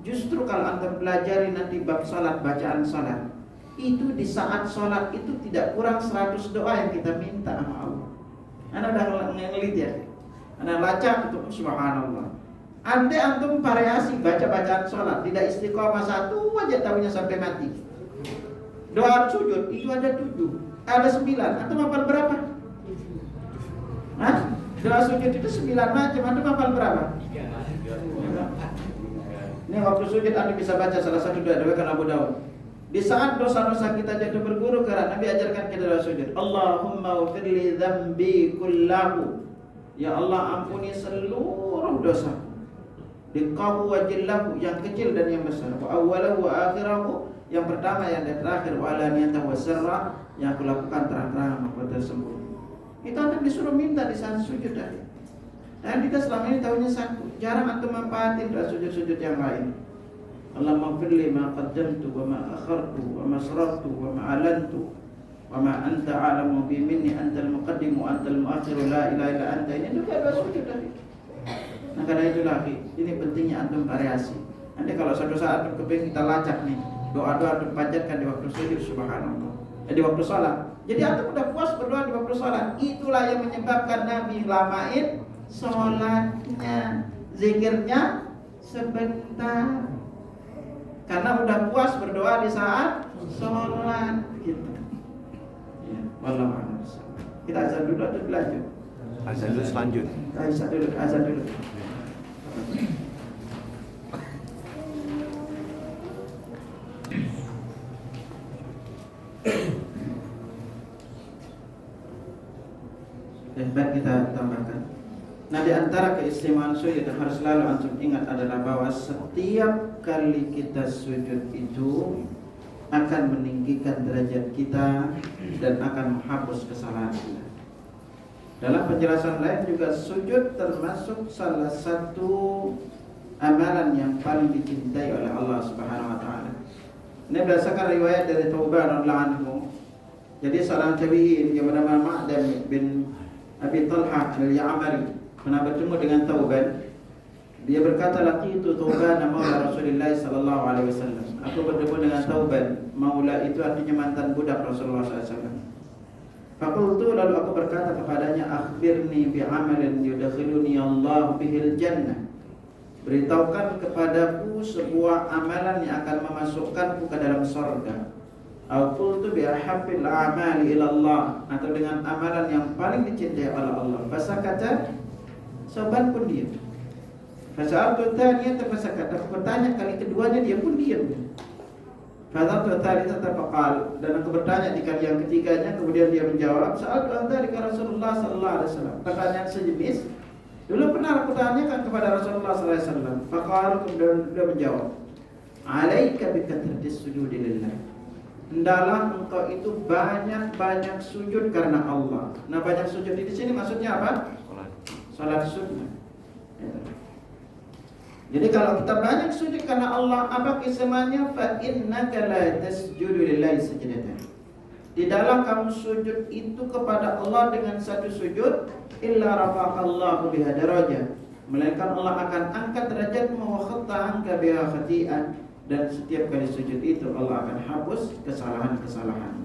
justru kalau antum pelajari nanti bab sholat, bacaan sholat, itu di saat sholat itu tidak kurang 100 doa yang kita minta sama Allah. Anda udah ngelit ya, Anda baca itu subhanallah. Andai antum variasi baca bacaan sholat, tidak istiqomah satu aja tahunya sampai mati. Doa sujud itu ada 7, ada 9. Antum hafal berapa? Hah? Doa sujud itu 9 macam. Antum hafal berapa? 3. Ini waktu sujud antum bisa baca salah satu doa diriwayatkan Abu Dawud. Di saat dosa-dosa kita jatuh berguru, karena Nabi ajarkan kita doa sujud. Allahumma ufirli dzambi kullahu, ya Allah ampuni seluruh dosa. Diqahu wa jillahu, yang kecil dan yang besar. Wa awwalahu wa akhirahu, yang pertama yang terakhir. Wa alaniyatahu wa sirra, yang aku lakukan terang-terang maupun tersembunyi. Itu antum disuruh minta di saat sujud tadi. Dan kita selama ini tahunya satu, jarang antum manfaatin doa sujud-sujud yang lain. Allahumma firli ma qaddamtu wa ma akhartu wa ma asrartu wa ma alantu wa ma anta a'lamu bi minni antal muqaddim wa antal muakhir la ilaha illa anta. Ini juga doa sujud tadi. Nah, karena itu lagi, ini pentingnya antum variasi. Nanti kalau suatu saat antum kepingin kita lacak nih, doa-doa antum panjatkan di waktu sujud subhanallah, di waktu sholat. Jadi antum udah puas berdoa di waktu sholat. Itulah yang menyebabkan Nabi lamain sholatnya, zikirnya sebentar. Karena udah puas berdoa di saat sholat gitu. Ya, wallahu a'lam. Kita azan dulu atau lanjut? Azan dulu selanjut. Azan dulu. Baik, kita tambahkan. Nah, di antara keistimewaan sujud yang harus selalu antum ingat adalah bahwa setiap kali kita sujud itu akan meninggikan derajat kita dan akan menghapus kesalahan kita. Dalam penjelasan lain juga sujud termasuk salah satu amalan yang paling dicintai oleh Allah Subhanahu wa taala. Ini berdasarkan riwayat dari Thauban radhiyallahu anhu. Jadi seorang tabi'in yang bernama Ma'dam bin Abi Talha al-Ya'mari pernah bertemu dengan Thauban. Dia berkata, laqitu Thauban maula Rasulullah sallallahu alaihi wasallam. Aku bertemu dengan Thauban. Maula itu artinya mantan budak Rasulullah sallallahu alaihi wasallam. Faqultu, lalu aku berkata kepadanya, akhbirni bi'amalin yudkhiluni Allah bihil jannah. Beritahukan kepadaku sebuah amalan yang akan memasukkanku ke dalam surga. Au qultu bi ahabbil a'mali ila Allah, atau dengan amalan yang paling dicintai oleh Allah. Fasakata, Thauban pun diam. Fasa'altu tsaniyatan fasakata, aku bertanya kali keduanya dia pun diam. Fasa'altu tsalitsata faqal, dan aku bertanya di kali yang ketiganya kemudian dia menjawab, sa'altu an dzalika Rasulullah sallallahu alaihi wasallam. Pertanyaan sejenis dulu pernah aku tanyakan kepada Rasulullah sallallahu alaihi wasallam. Faqala, kemudian dia menjawab, alaika bikatradis sujudi lillah. Hendaklah engkau itu banyak-banyak sujud karena Allah. Nah, banyak sujud di sini maksudnya apa? Salat sunnah. Ya. Jadi kalau kita banyak sujud karena Allah, apa keistimewanya? Fa innaka la tasjudu lillahi sajdatan. Tidaklah kamu sujud itu kepada Allah dengan satu sujud illa rafa'allahu biha darajah, melainkan Allah akan angkat derajatmu wa khatta anka biha khati'an, dan setiap kali sujud itu Allah akan hapus kesalahan-kesalahan.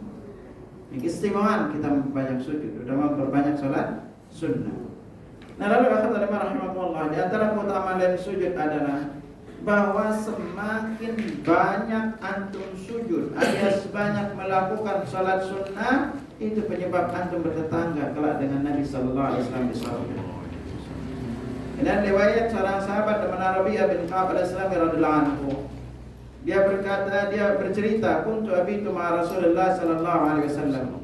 Ini keistimewaan kita banyak sujud, terutama berbanyak salat sunnah. Nah, lalu akhirnya rahimahullah, di antara keutamaan dari sujud adalah bahwa semakin banyak antum sujud alias banyak melakukan salat sunnah, itu penyebab antum bertetangga kelak dengan Nabi sallallahu alaihi wasallam di surga. Dan riwayat seorang sahabat namanya Rabi'ah bin Ka'ab al-Aslami radhiyallahu anhu, dia berkata, dia bercerita, kuntu abitu ma Rasulullah sallallahu alaihi wasallam.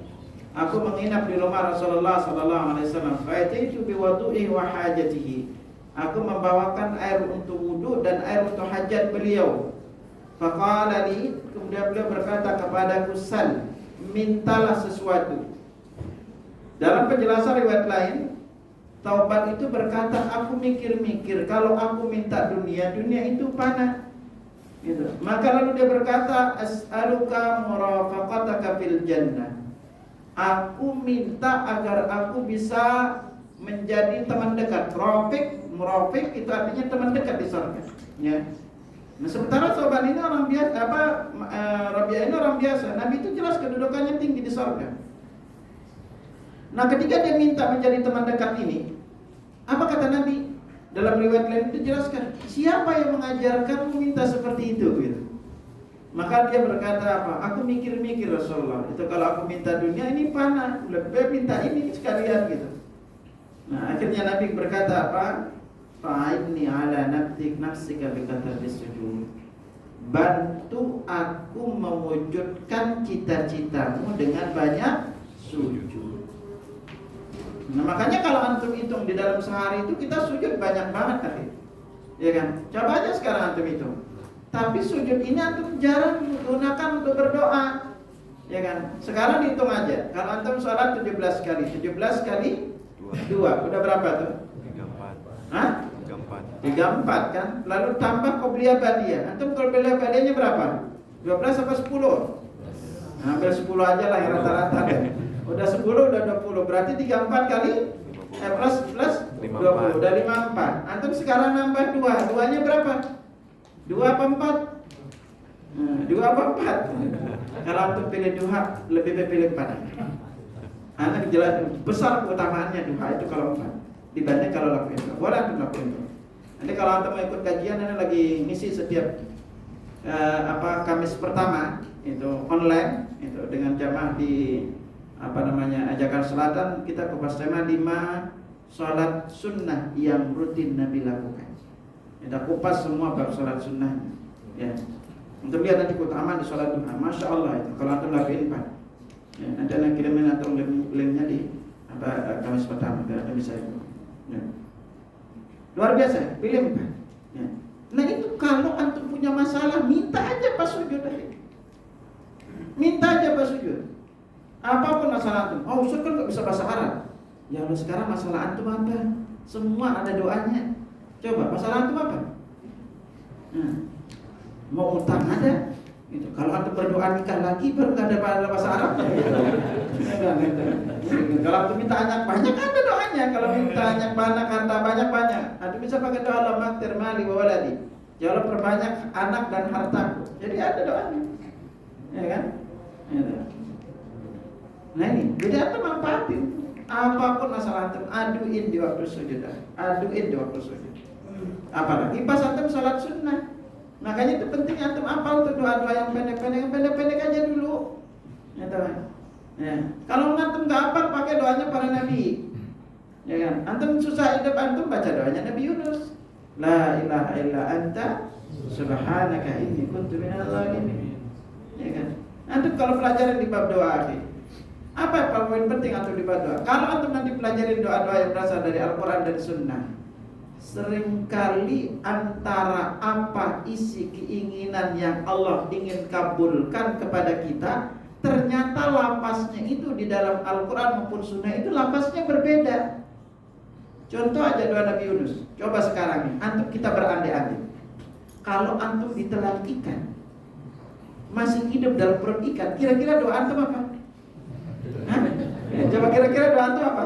Aku menginap di rumah Rasulullah sallallahu alaihi wasallam. Fa'ataitu bi wudu'ihi wa hajatihi. Aku membawakan air untuk wudu dan air untuk hajat beliau. Faqala li, kemudian beliau berkata kepadaku, sal, mintalah sesuatu. Dalam penjelasan riwayat lain, Taubat itu berkata, aku mikir-mikir, kalau aku minta dunia, dunia itu panah. Gitu. Maka lalu dia berkata, as'aluka murafaqataka fil jannah. Aku minta agar aku bisa menjadi teman dekat. Murafiq itu artinya teman dekat di surga. Ya. Nah, sementara Taubat ini orang biasa, Rabi'ah ini orang biasa. Nabi itu jelas kedudukannya tinggi di surga. Nah, ketika dia minta menjadi teman dekat ini, apa kata Nabi? Dalam riwayat lain itu jelaskan, siapa yang mengajarkanmu minta seperti itu gitu. Maka dia berkata apa? Aku mikir-mikir Rasulullah, itu kalau aku minta dunia ini panah, lebih minta ini sekalian gitu. Nah, akhirnya Nabi berkata apa? Fa'inni ala nafsika bikatradis sujud. Bantu aku mewujudkan cita-citamu dengan banyak sujud. Nah, makanya kalau antum hitung di dalam sehari itu kita sujud banyak banget tadi, ya kan? Coba aja sekarang antum hitung. Tapi sujud ini antum jarang gunakan untuk berdoa, ya kan? Sekarang dihitung aja. Kalau antum sholat 17 kali, 17 kali 2, udah berapa tuh? 34. Hah? 34 kan? Lalu tambah qobliyah ba'diyah. Antum qobliyah ba'diyahnya berapa? 12 apa 10? Hampir 10 aja lah yang rata-rata deh. Udah 10, udah 20. Berarti 34 kali plus 20, udah 54. Antum sekarang nambah 2. 2-nya berapa? 2 apa 4? 2 apa 4? Kalau antum pilih 2, lebih pilih 4. Anak jelas besar keutamaannya 2 itu kalau 4 dibanding kalau lakuin 2. Boleh antum lakuin 2. Nanti kalau antum mau ikut kajian, ini lagi ngisi setiap Kamis pertama itu online itu dengan jamaah di Jakarta Selatan. Kita kupas tema 5 sholat sunnah yang rutin Nabi lakukan. Kita kupas semua bab sholat sunnah. Ya, untuk lihat nanti keutamaan di sholat duha. Masya Allah itu kalau antum lakuin 4. Ya, nanti anak kirimin antum linknya di Kamis pertama biar antum bisa itu. Ya. Luar biasa, pilih 4. Ya. Nah itu kalau antum punya masalah, minta aja pas sujud tadi. Minta aja pas sujud. Apapun masalah antum. Oh, Ustaz kan gak bisa bahasa Arab. Ya Allah, sekarang masalah antum apa? Semua ada doanya. Coba, masalah antum apa? Nah, mau utang ada. Gitu. Kalau antum berdoa nikah lagi baru gak ada bahasa Arab. Kalau antum minta banyak ada doanya. Kalau minta banyak harta banyak. Antum bisa pakai doa Allah maktir mali wa waladi. Ya Allah, perbanyak anak dan hartaku. Jadi ada doanya. Ya kan? Ya. Nah ini, jadi antum manfaatin. Apapun masalah antum, aduin di waktu sujud. Apalagi pas antum salat sunnah. Makanya itu penting antum apal tuh doa-doa yang pendek-pendek aja dulu. Ya teman. Ya. Kalau antum nggak apal, pakai doanya para nabi. Ya kan? Antum susah hidup, antum baca doanya Nabi Yunus. La ilaha illa anta subhanaka inni kuntu minadz zalimin. Ya kan? Antum kalau pelajaran di bab doa akhir, apa yang paling penting antum di bab doa? Kalau antum nanti pelajarin doa-doa yang berasal dari Al-Quran dan Sunnah, seringkali antara apa isi keinginan yang Allah ingin kabulkan kepada kita, ternyata lafaznya itu di dalam Al-Quran maupun Sunnah itu lafaznya berbeda. Contoh aja doa Nabi Yunus. Coba sekarang nih, antum kita berandai-andai. Kalau antum ditelan ikan, masih hidup dalam perut ikan, kira-kira doa antum apa? Hah? Coba kira-kira doa antum apa?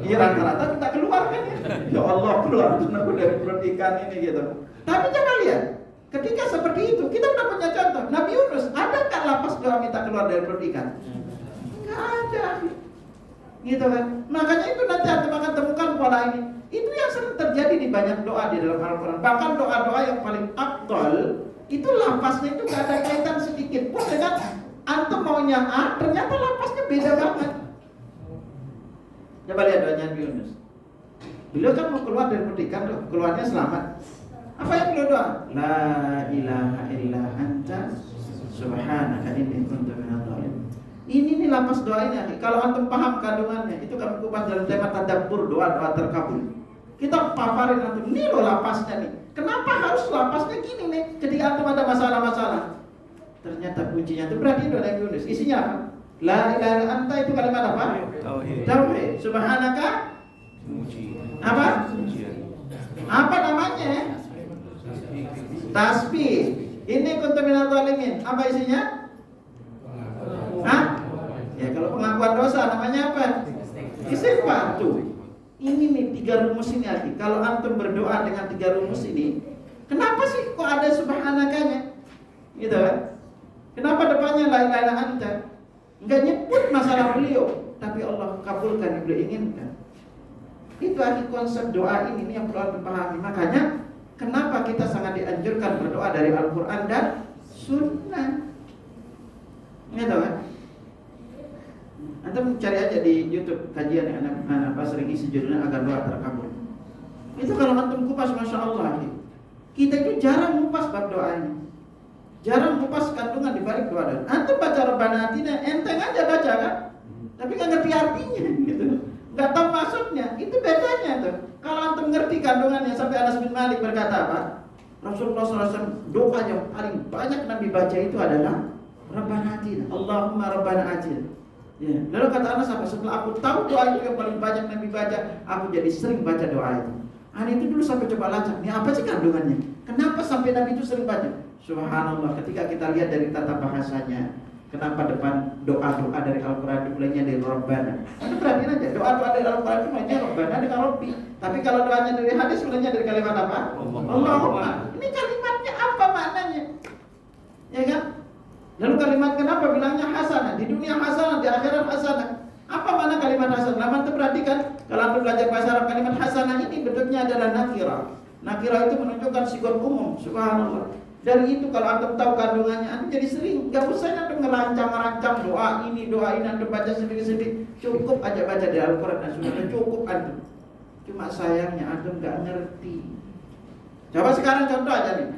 Iya, rata-rata kita keluar kan ya. Ya Allah, keluar aku dari perut ikan ini gitu. Tapi coba lihat, ketika seperti itu kita udah punya contoh. Nabi Yunus, ada nggak lapas doa minta keluar dari perut ikan? Nggak ada. Gitu kan. Makanya itu nanti antum akan temukan pola ini. Itu yang sering terjadi di banyak doa di dalam Al-Quran. Bahkan doa-doa yang paling afdal itu lafaznya itu gak ada kaitan sedikit pun dengan antum maunya A, ternyata lafaznya beda banget. Coba lihat doanya Nabi Yunus. Beliau kan mau keluar dari perut ikan, keluarnya selamat. Apa yang beliau doa? La ilaha illa anta subhanaka inni kuntu minadh dhalimin. Ini nih lafaz doa ini. Kalau antum paham kandungannya, itu kami kupas dalam tema tadabbur, doa-doa terkabul. Kita paparin antum, ini loh lafaznya nih. Kenapa harus lafaznya gini nih? Ketika antum ada masalah-masalah, ternyata kuncinya itu berarti doa Nabi Yunus. Isinya apa? La ilaha illa anta itu kalimat apa? Tauhid. Subhanaka. Apa? Apa namanya? Tasbih. Ini kuntu minadh dhalimin. Apa isinya? Hah? Ya kalau pengakuan dosa namanya apa? Istighfar tuh. Ini nih 3 rumus ini lagi. Kalau antum berdoa dengan 3 rumus ini, kenapa sih kok ada subhanakanya? Gitu kan? Kenapa depannya la ilaha illa anta? Enggak nyebut masalah beliau, tapi Allah kabulkan yang beliau inginkan. Itu lagi konsep doa ini yang perlu antum pahami. Makanya kenapa kita sangat dianjurkan berdoa dari Al-Quran dan Sunnah. Gitu kan? Antum cari aja di YouTube kajian yang anak sering isi judulnya agar doa terkabul. Itu kalau antum kupas, masya Allah, kita itu jarang kupas bab doa ini, jarang kupas kandungan di balik doa. Dan antum baca Rabbana Atina, enteng aja baca kan, tapi nggak ngerti artinya, gitu, nggak tahu maksudnya. Itu bedanya tuh. Kalau antum ngerti kandungannya, sampai Anas bin Malik berkata apa? Rasulullah SAW doa yang paling banyak Nabi baca itu adalah Rabbana Atina, Allahumma Rabbana Atina. Ya. Lalu kata Anas apa? Setelah aku tahu doa itu yang paling banyak Nabi baca, aku jadi sering baca doa itu. Hari itu dulu sampai coba lacak, ini apa sih kandungannya? Kenapa sampai Nabi itu sering baca? Subhanallah, ketika kita lihat dari tata bahasanya, kenapa depan doa-doa dari Al-Quran dimulainya dari Rabbana? Anda perhatiin aja, doa-doa dari Al-Quran itu mulainya Rabbana dengan Rabbi. Tapi kalau doanya dari hadis mulainya dari kalimat apa? Allahumma. Ini kalimatnya apa maknanya? Ya kan? Lalu kalimat kenapa bilangnya hasanah? Di dunia hasanah, di akhirat hasanah. Apa makna kalimat hasanah? Lama perhatikan, kalau Anda belajar bahasa Arab, kalimat hasanah ini bentuknya adalah nakirah. Nakirah itu menunjukkan sigot umum. Subhanallah. Dari itu kalau Anda tahu kandungannya, Anda jadi sering. Gak usah Anda ngerancang-rancang doa ini Anda baca sendiri-sendiri. Cukup aja baca di Al-Quran dan Sunnah. Cukup Anda. Cuma sayangnya Anda gak ngerti. Coba sekarang contoh aja nih.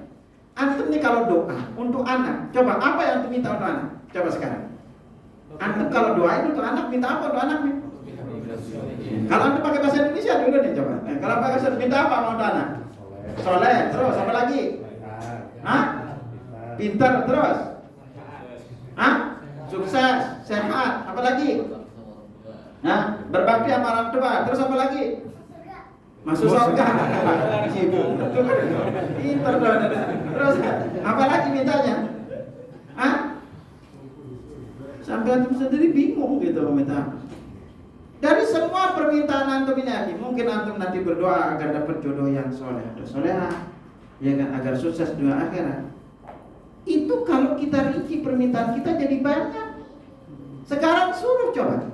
Antum nih kalau doa untuk anak, coba apa yang antum minta untuk anak? Coba sekarang. Antum kalau doain untuk anak, minta apa untuk anaknya? Kalau antum pakai bahasa Indonesia dulu nih coba. Kalau pakai bahasa minta apa untuk anak? Soleh, terus apa lagi? Hah? Pintar, terus? Hah? Sukses, sehat, apa lagi? Nah, berbakti sama orang tua, terus apa lagi? Masuk surga. Pintar dong. Terus apa lagi mintanya? Hah? Sampai antum sendiri bingung gitu minta. Dari semua permintaan antum ini, mungkin antum nanti berdoa agar dapat jodoh yang soleh atau solehah, ya kan, agar sukses dunia akhirat. Itu kalau kita rinci permintaan kita jadi banyak. Sekarang suruh coba.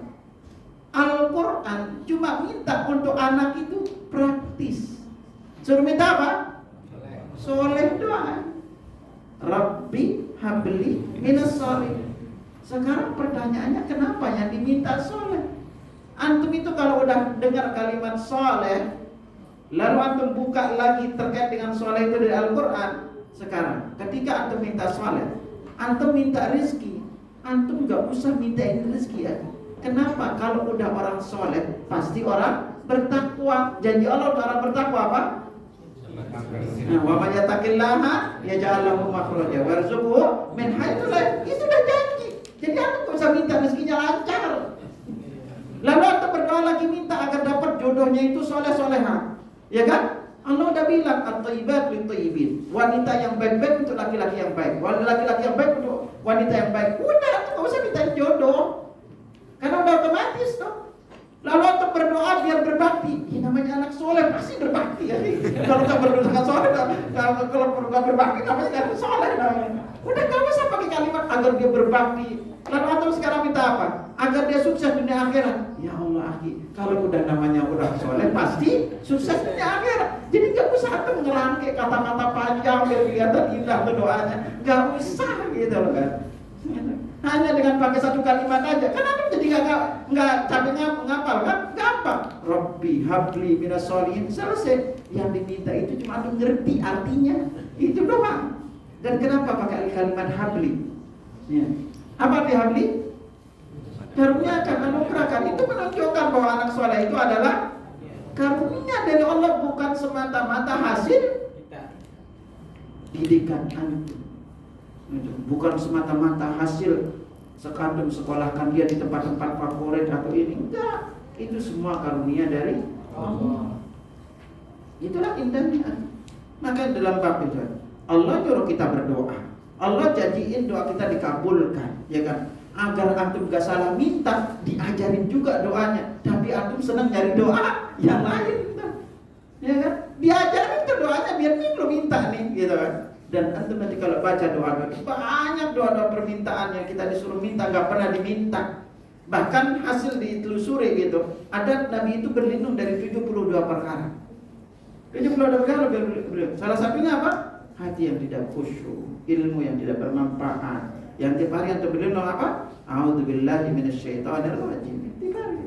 Al-Quran cuma minta untuk anak itu praktis. Suruh minta apa? Soleh doa. Rabbi habli minas soleh. Sekarang pertanyaannya kenapa yang diminta soleh? Antum itu kalau udah dengar kalimat soleh, lalu antum buka lagi terkait dengan soleh itu dari Al-Quran. Sekarang ketika antum minta soleh, antum minta rizki, antum gak usah mintain rizki ya. Kenapa? Kalau udah orang soleh pasti orang bertakwa. Janji Allah untuk orang bertakwa apa? Wa may yattaqillaha yaj'al lahu makhraja warzuqhu min haitsu la. Itu sudah janji. Jadi antum enggak usah minta rezekinya lancar. Lalu antum berdoa lagi minta agar dapat jodohnya itu soleh-solehah. Ya kan? Allah udah bilang at-thayyibat lit-thayyibin. Wanita yang baik-baik untuk laki-laki yang baik. Laki-laki yang baik untuk wanita yang baik. Udah, antum enggak usah minta jodoh. Karena udah otomatis toh. Lalu antum berdoa biar berbakti. Ya, namanya anak soleh pasti berbakti ya. Kalau nggak berdoa dengan soleh, kalau nggak berbakti namanya nggak soleh namanya. Udah nggak usah pakai kalimat agar dia berbakti. Lalu antum sekarang minta apa? Agar dia sukses dunia akhirat. Ya Allah akhi, kalau udah namanya udah soleh pasti sukses dunia akhirat. Jadi nggak usah antum ngerangkai kata-kata panjang biar kelihatan indah tuh doanya. Nggak usah gitu loh kan. Hanya dengan pakai satu kalimat aja, kan antum jadi nggak capek ngapal kan? Gampang. Rabbi habli minas sholihin, selesai. Yang diminta itu cuma antum ngerti artinya, itu doang. Dan kenapa pakai kalimat habli? Ya. Apa arti habli? Karunia akan anugerahkan. Itu menunjukkan bahwa anak soleh itu adalah karunia dari Allah, bukan semata-mata hasil didikan antum. Bukan semata-mata hasil sekandung sekolahkan dia di tempat-tempat favorit atau ini. Enggak, itu semua karunia dari Allah. Itulah indahnya. Maka dalam bab itu Allah nyuruh kita berdoa. Allah janjiin doa kita dikabulkan, ya kan? Agar antum gak salah minta, diajarin juga doanya. Tapi antum senang nyari doa yang lain, ya kan? Diajarin tuh doanya biar nih belum minta nih, gitu kan? Dan antum nanti kalau baca doa-doa, banyak doa-doa permintaan yang kita disuruh minta gak pernah diminta. Bahkan hasil ditelusuri gitu, ada Nabi itu berlindung dari 72 perkara. 72 perkara berlindung. Salah satunya apa? Hati yang tidak khusyuk, ilmu yang tidak bermanfaat. Yang tiap hari antum berlindung apa? A'udzubillahi minasyaitonir rajim. Tiap hari.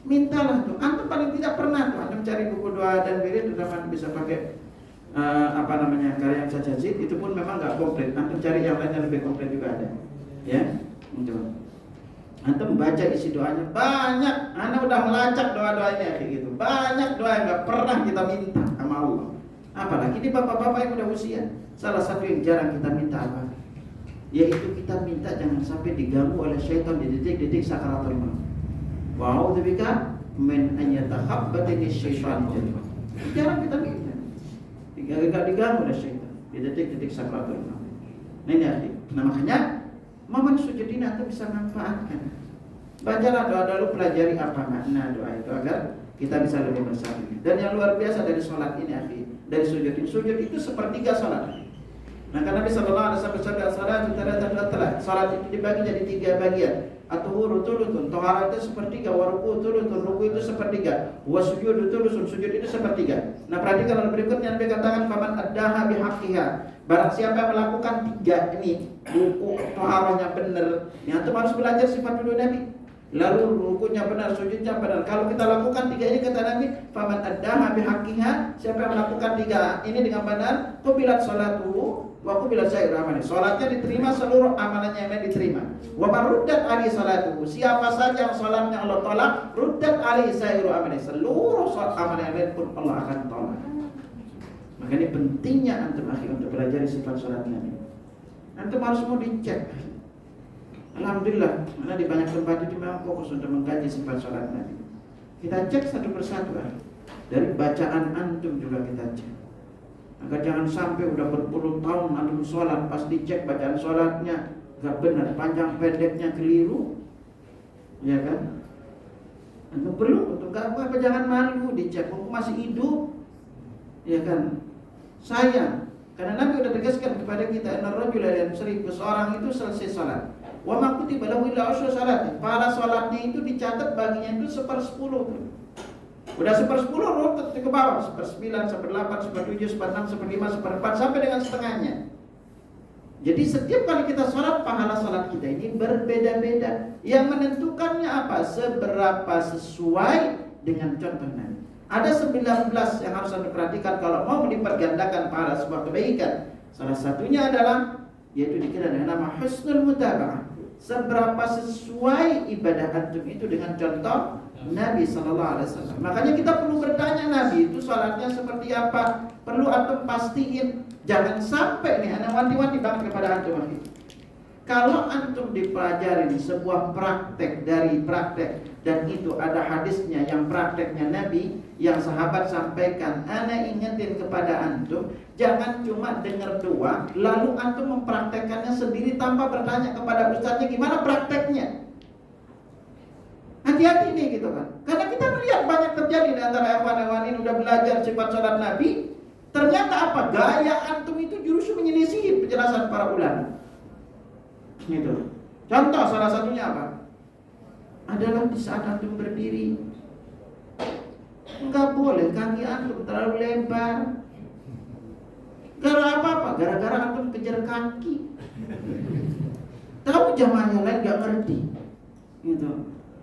Mintalah tuh. Antum paling tidak pernah tuh antum cari buku doa dan wirid, udah bisa pakai karya yang saya jajit, itu pun memang nggak komplit. Antum cari yang lain yang lebih komplit juga ada, ya. Untuk antum baca isi doanya banyak. Anda udah melacak doa-doa ini kayak gitu. Banyak doa yang nggak pernah kita minta sama Allah. Apalagi di bapak-bapak yang udah usia. Salah satu yang jarang kita minta apa? Yaitu kita minta jangan sampai diganggu oleh syaitan di detik-detik sakaratul maut. Wa a'udzubika min an yatakhabbatani syaitan. Jarang kita minta. Gak diganggu oleh syaitan di detik-detik sakaratul maut. Nah ini arti. Nah makanya momen sujud ini antum bisa manfaatkan. Bacalah doa dulu, pelajari apa makna doa itu agar kita bisa lebih bersatu. Dan yang luar biasa dari sholat ini arti, dari sujud ini. Sujud itu sepertiga sholat. Nah karena Nabi sallallahu alaihi wasallam bersabda salat itu dibagi jadi 3 bagian. At-tuhuru thuluthun, taharah itu sepertiga, waruku thuluthun, ruku itu sepertiga, wasujudu thuluthun, sujud itu sepertiga. Nah perhatikan berikutnya Nabi katakan faman addaha bihaqqiha. Barang siapa yang melakukan 3 ini, ruku, taharahnya benar, yang antum harus belajar sifat dulu Nabi. Lalu rukunya benar, sujudnya benar. Kalau kita lakukan 3 ini kata Nabi, faman addaha bihaqqiha, siapa yang melakukan 3 ini dengan benar, qubilat sholatuhu wa qubilat sairu amali. Salatnya diterima, seluruh amalannya yang lain diterima. Wa maruddat ali salatuhu, siapa saja yang salatnya Allah tolak, ruddat ali sairu amali, seluruh salat amal yang lain pun Allah akan tolak. Makanya pentingnya antum akhi untuk belajar sifat salat Nabi. Antum harus mau dicek. Alhamdulillah, karena di banyak tempat itu memang fokus untuk mengkaji sifat salat Nabi. Kita cek satu persatu kan. Dari bacaan antum juga kita cek. Agar jangan sampai udah berpuluh tahun antum sholat, pas dicek bacaan sholatnya gak benar, panjang pendeknya keliru, ya kan? Antum perlu untuk gak apa, jangan malu dicek, mumpung masih hidup, ya kan? Sayang, karena Nabi udah tegaskan kepada kita, inna rajula yansarifu, seorang itu selesai sholat, wa ma kutiba lahu illa usyru salatin, para sholatnya itu dicatat baginya itu 1/10. Udah 1/10 runtuh ke bawah, 1/9, 1/8, 1/7, 1/6, 1/5, 1/4 sampai dengan setengahnya. Jadi setiap kali kita sholat, pahala sholat kita ini berbeda-beda. Yang menentukannya apa? Seberapa sesuai dengan contoh Nabi. Ada 19 yang harus Anda perhatikan kalau mau dipergandakan pahala sebuah kebaikan. Salah satunya adalah yaitu dikenal dengan nama husnul mutaba'ah, seberapa sesuai ibadah antum itu dengan contoh Nabi Sallallahu Alaihi Wasallam. Makanya kita perlu bertanya, Nabi itu sholatnya seperti apa? Perlu antum pastiin. Jangan sampai nih, anak wanti-wanti banget kepada antum. Kalau antum dipelajarin sebuah praktek dari praktek, dan itu ada hadisnya yang prakteknya Nabi, yang sahabat sampaikan, ana ingetin kepada antum, jangan cuma dengar doa, lalu antum mempraktekkannya sendiri tanpa bertanya kepada ustaznya gimana prakteknya. Hati-hati nih gitu kan. Karena kita melihat banyak terjadi di antara ikhwan-ikhwan ini udah belajar sifat salat Nabi, ternyata apa? Gaya antum itu justru menyelisihi penjelasan para ulama. Gitu. Contoh salah satunya apa? Adalah di saat antum berdiri, enggak boleh kaki antum terlalu lebar. Gara apa? Gara-gara antum kejar kaki. Tahu jamaah yang lain gak ngerti. Gitu.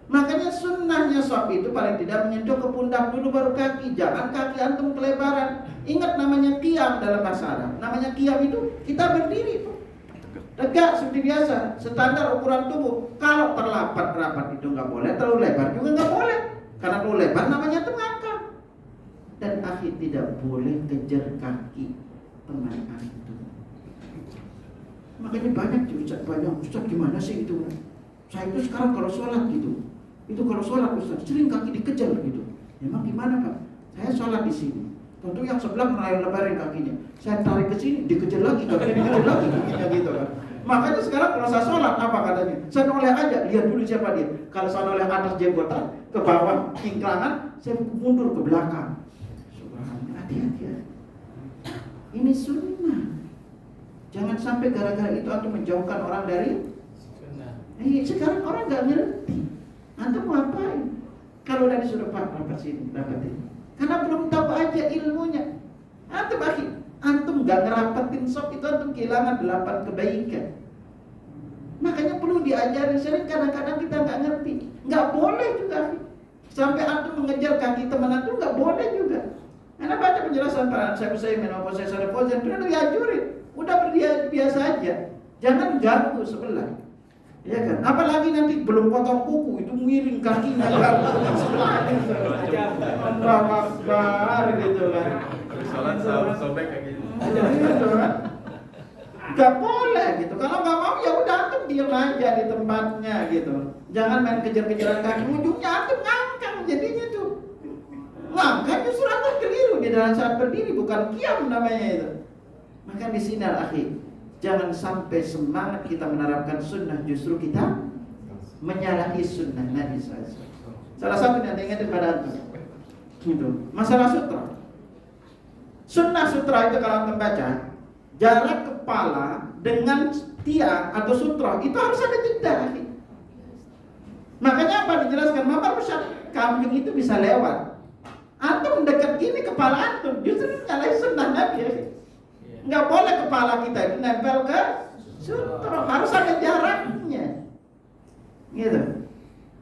Makanya sunnahnya sholat itu paling tidak menyentuh ke pundak dulu baru kaki. Jangan kaki antum kelebaran. Ingat namanya qiyam dalam bahasa Arab. Namanya qiyam itu kita berdiri, tegak seperti biasa, standar ukuran tubuh. Kalau terlapat rapat itu nggak boleh, terlalu lebar juga nggak boleh. Karena terlalu lebar namanya itu ngangkat. Dan akhi tidak boleh kejar kaki teman antum. Makanya banyak Ustaz gimana sih itu? Saya itu sekarang kalau sholat gitu, itu kalau sholat Ustaz sering kaki dikejar gitu. Emang gimana Pak? Saya sholat di sini. Tentu yang sebelah lebarin kakinya. Saya tarik ke sini, dikejar lagi, kakinya dikejar lagi, kakinya gitu kan. Makanya sekarang kalau saya sholat, apa katanya? Saya noleh aja, lihat dulu siapa dia. Kalau saya noleh atas jenggotan, ke bawah kingkrangan, saya mundur ke belakang. Subhanallah, hati-hati ya. Ini sunnah. Jangan sampai gara-gara itu antum menjauhkan orang dari sunnah. Sekarang orang gak ngerti. Antum mau apain? Kalau udah disuruh rapat sini, rapat ini. Karena belum tahu aja ilmunya. Antum gak ngerapetin sok itu antum kehilangan 8 kebaikan. Makanya perlu diajarin sering. Kadang-kadang kita gak ngerti. Gak boleh juga. Sampai antum mengejar kaki teman antum gak boleh juga. Karena baca penjelasan para Syekh Utsaimin maupun Syekh Shalih Fauzan, udah diajurin. Udah biasa aja. Jangan ganggu sebelah. Ya kan? Apalagi nanti belum potong kuku itu miring kakinya ganggu sebelah itu. Allahu Akbar gitu kan. Salat sobek kayak gitu. Gak boleh gitu. Kalau gak mau ya udah antum diam aja di tempatnya gitu. Jangan main kejar-kejaran kaki. Ujungnya antum ngangkang jadinya tuh. Ngangkang justru antum keliru di dalam saat berdiri, bukan qiyam namanya itu. Maka di sini akhi, jangan sampai semangat kita menerapkan sunnah justru kita menyalahi sunnah Nabi SAW. Salah satu yang ingatin pada antum gitu. Masalah sutra. Sunnah sutra itu kalau antum baca, jarak kepala dengan tiang atau sutra itu harus ada jeda. Makanya apa dijelaskan? Maka kambing itu bisa lewat. Antum dekat gini kepala antum, justru nyalahi sunnah Nabi. Nggak boleh kepala kita itu nempel ke sutra, harus ada jaraknya. Gitu.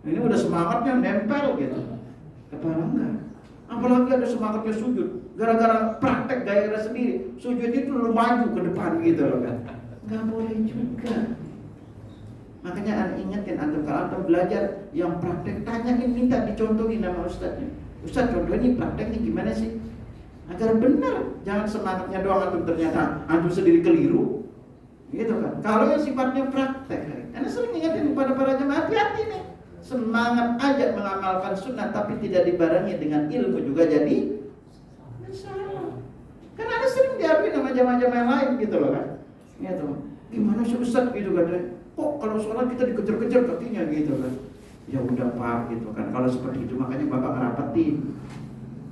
Ini udah semangatnya nempel gitu. Kepala enggak. Apalagi ada semangatnya sujud. Gara-gara praktek gaya sendiri, sujud itu lu maju ke depan gitu loh kan. Nggak boleh juga. Makanya anda ingetin antum kalau antum belajar yang praktek, tanyain, minta dicontohin nama ustadznya. Ustadz contoh ini prakteknya gimana sih? Agar benar, jangan semangatnya doang antum ternyata antum sendiri keliru. Gitu kan. Kalau yang sifatnya praktek, karena sering ingetin kepada para jemaah, hati-hati nih. Semangat aja mengamalkan sunnah tapi tidak dibarengi dengan ilmu juga jadi salah. Karena ada sering diakui sama jamaah-jamaah yang lain gitu loh kan. Gitu. Gimana sih Ustaz gitu kan. Kok kalau sholat kita dikejar-kejar kakinya gitu kan. Ya udah Pak gitu kan. Kalau seperti itu makanya Bapak ngerapetin.